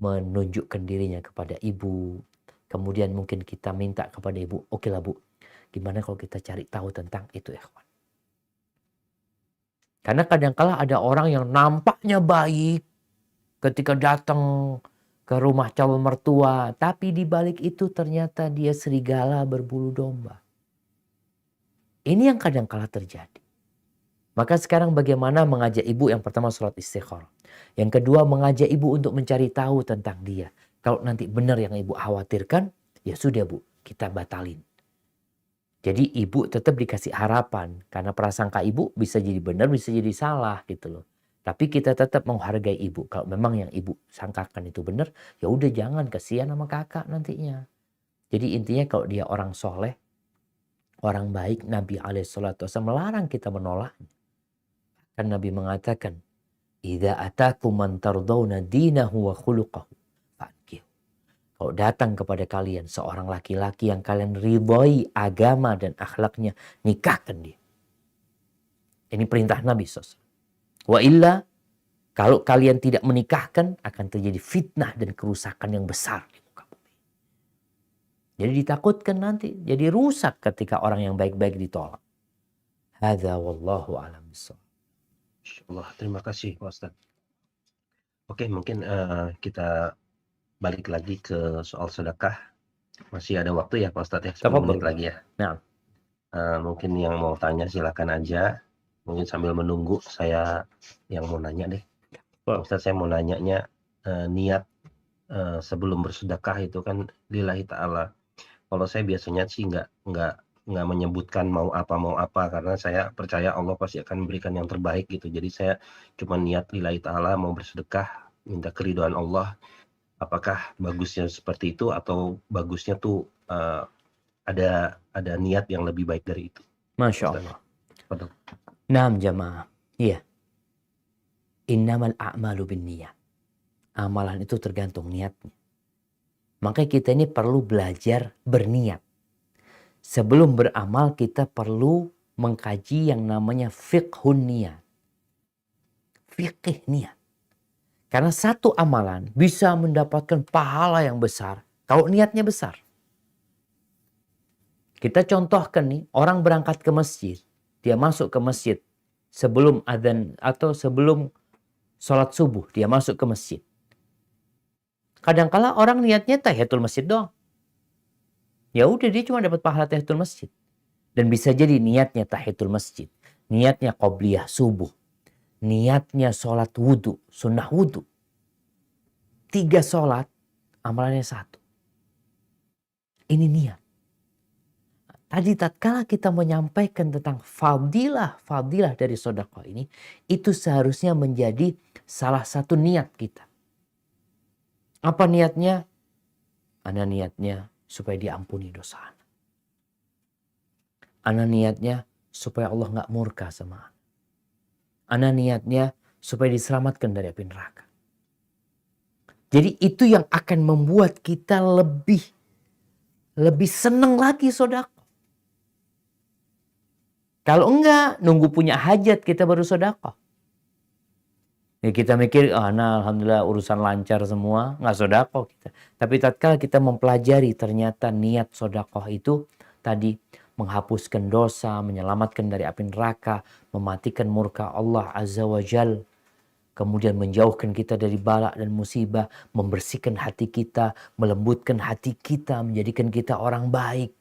menunjukkan dirinya kepada ibu. Kemudian mungkin kita minta kepada ibu, oke lah bu, gimana kalau kita cari tahu tentang itu ikhwan. Karena kadang-kala ada orang yang nampaknya baik ketika datang ke rumah calon mertua, tapi di balik itu ternyata dia serigala berbulu domba. Ini yang kadang-kala terjadi. Maka sekarang bagaimana mengajak ibu? Yang pertama sholat istikharah. Yang kedua mengajak ibu untuk mencari tahu tentang dia. Kalau nanti benar yang ibu khawatirkan, ya sudah bu, kita batalin. Jadi ibu tetap dikasih harapan. Karena prasangka ibu bisa jadi benar, bisa jadi salah gitu loh. Tapi kita tetap menghargai ibu. Kalau memang yang ibu sangkakan itu benar, ya udah jangan, kasihan sama kakak nantinya. Jadi intinya kalau dia orang soleh, orang baik, Nabi SAW melarang kita menolaknya. Kan Nabi mengatakan, "Idza atakum man tardawna dinahu wa khuluquhu fa'ankihu." Kalau datang kepada kalian seorang laki-laki yang kalian ridhoi agama dan akhlaknya, nikahkan dia. Ini perintah Nabi SAW. Wa illa, kalau kalian tidak menikahkan, akan terjadi fitnah dan kerusakan yang besar di muka bumi. Jadi ditakutkan nanti, jadi rusak ketika orang yang baik-baik ditolak. Hadza wallahu a'lam bishawab. Insyaallah, terima kasih Pak Ustadz. Oke, mungkin kita balik lagi ke soal sedekah. Masih ada waktu ya Pak Ustadz ya, 10 menit lagi ya. Nah. Mungkin yang mau tanya silakan aja. Mungkin sambil menunggu saya yang mau nanya deh. Pak Ustadz, saya mau nanyanya niat sebelum bersedekah itu kan lillahi ta'ala. Kalau saya biasanya sih nggak menyebutkan mau apa karena saya percaya Allah pasti akan memberikan yang terbaik gitu. Jadi saya cuma niat lillahi ta'ala mau bersedekah, minta keridhaan Allah. Apakah bagusnya seperti itu atau bagusnya tuh ada niat yang lebih baik dari itu? Masya Allah. Naam jamaah. Iya. Innamal a'malu binniyat. Amalan itu tergantung niatnya. Makanya kita ini perlu belajar berniat. Sebelum beramal kita perlu mengkaji yang namanya fiqhun niat. Fikih niat. Karena satu amalan bisa mendapatkan pahala yang besar kalau niatnya besar. Kita contohkan nih, orang berangkat ke masjid. Dia masuk ke masjid sebelum adzan atau sebelum sholat subuh. Dia masuk ke masjid. Kadangkala orang niatnya tahiyatul masjid doang. Ya udah dia cuma dapat pahala tahiyatul masjid. Dan bisa jadi niatnya tahiyatul masjid. Niatnya qobliyah subuh. Niatnya sholat wudhu, sunnah wudhu. 3 sholat, amalannya 1. Ini niat. Tadi tatkala kita menyampaikan tentang fadilah dari sedekah ini, itu seharusnya menjadi salah satu niat kita. Apa niatnya? Ana niatnya supaya diampuni dosa ana. Ana niatnya supaya Allah nggak murka sama ana. Ana niatnya supaya diselamatkan dari api neraka. Jadi itu yang akan membuat kita lebih senang lagi sedekah. Kalau enggak, nunggu punya hajat kita baru sedekah. Ya kita mikir, nah alhamdulillah urusan lancar semua, nggak sedekah kita. Tapi tatkala kita mempelajari ternyata niat sedekah itu tadi menghapuskan dosa, menyelamatkan dari api neraka, mematikan murka Allah Azza wa Jal, kemudian menjauhkan kita dari bala dan musibah, membersihkan hati kita, melembutkan hati kita, menjadikan kita orang baik,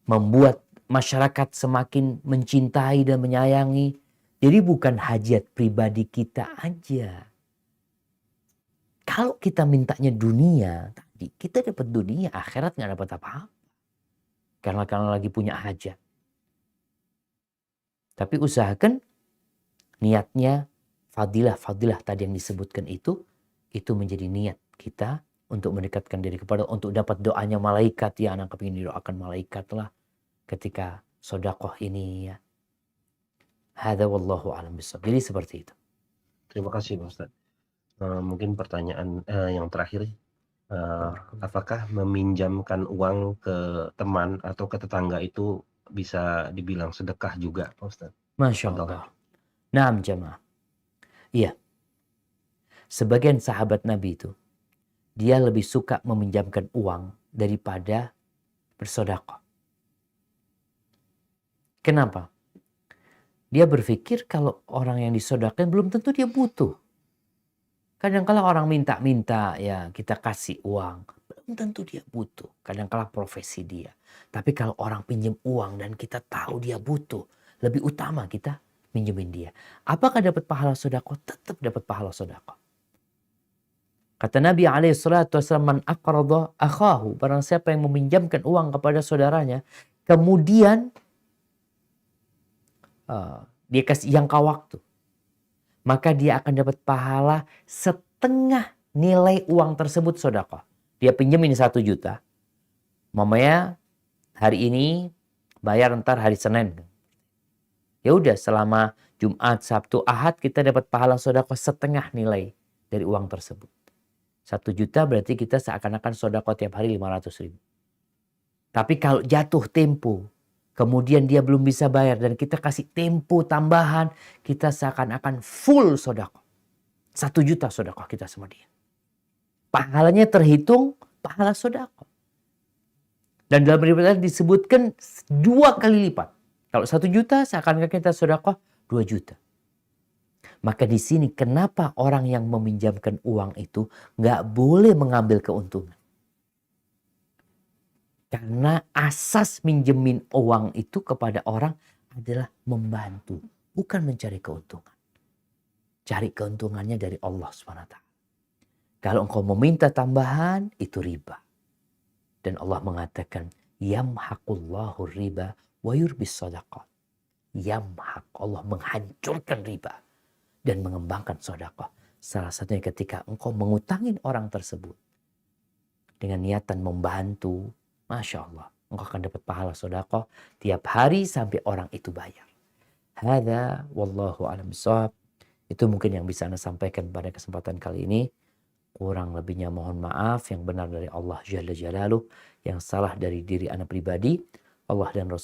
membuat masyarakat semakin mencintai dan menyayangi. Jadi bukan hajat pribadi kita aja. Kalau kita mintanya dunia, tadi kita dapat dunia, akhirat nggak dapat apa-apa. Karena lagi punya hajat. Tapi usahakan niatnya fadilah tadi yang disebutkan itu menjadi niat kita untuk mendekatkan diri kepada, untuk dapat doanya malaikat. Ya, anak kepingin didoakan malaikat lah ketika sedekah ini ya. Hadza wallahu a'lam bishawab. Jadi seperti itu. Terima kasih Pak Ustadz. Mungkin pertanyaan yang terakhir, apakah meminjamkan uang ke teman atau ke tetangga itu bisa dibilang sedekah juga Pak Ustadz? Masya Allah. Naam jamaah. Iya. Sebagian sahabat Nabi itu, dia lebih suka meminjamkan uang daripada bersedekah. Kenapa? Dia berpikir kalau orang yang disedekahkan belum tentu dia butuh. Kadang-kala orang minta-minta ya kita kasih uang, belum tentu dia butuh. Kadang-kala profesi dia. Tapi kalau orang pinjam uang dan kita tahu dia butuh, lebih utama kita minjemin dia. Apakah dapat pahala sedekah? Tetap dapat pahala sedekah. Kata Nabi SAW, man aqrada akhahu, barang siapa yang meminjamkan uang kepada saudaranya, kemudian dia kasih jangka waktu, maka dia akan dapat pahala setengah nilai uang tersebut sedekah. Dia pinjemin 1 juta. Mamanya hari ini bayar ntar hari Senin. Ya udah, selama Jumat, Sabtu, Ahad kita dapat pahala sedekah setengah nilai dari uang tersebut. 1 juta berarti kita seakan-akan sedekah tiap hari 500.000. Tapi kalau jatuh tempo, kemudian dia belum bisa bayar dan kita kasih tempo tambahan, kita seakan-akan full sedekah. 1 juta sedekah kita sama dia. Pahalanya terhitung pahala sedekah. Dan dalam riwayat disebutkan 2 kali lipat. Kalau 1 juta seakan-akan kita sedekah 2 juta. Maka di sini kenapa orang yang meminjamkan uang itu nggak boleh mengambil keuntungan? Karena asas minjemin uang itu kepada orang adalah membantu, bukan mencari keuntungan. Cari keuntungannya dari Allah SWT. Kalau engkau meminta tambahan, itu riba. Dan Allah mengatakan, yamhaqullahu riba wa yurbis sadaqat. Yamhaq, Allah menghancurkan riba dan mengembangkan sedekah. Salah satunya ketika engkau mengutangin orang tersebut dengan niatan membantu, Masya Allah, engkau akan dapat pahala sedekah tiap hari sampai orang itu bayar. Hadza wallahu a'lam bishawab. Itu mungkin yang bisa Anda sampaikan pada kesempatan kali ini. Kurang lebihnya mohon maaf. Yang benar dari Allah Jalla Jalaluh, yang salah dari diri Anda pribadi. Allah dan Rasul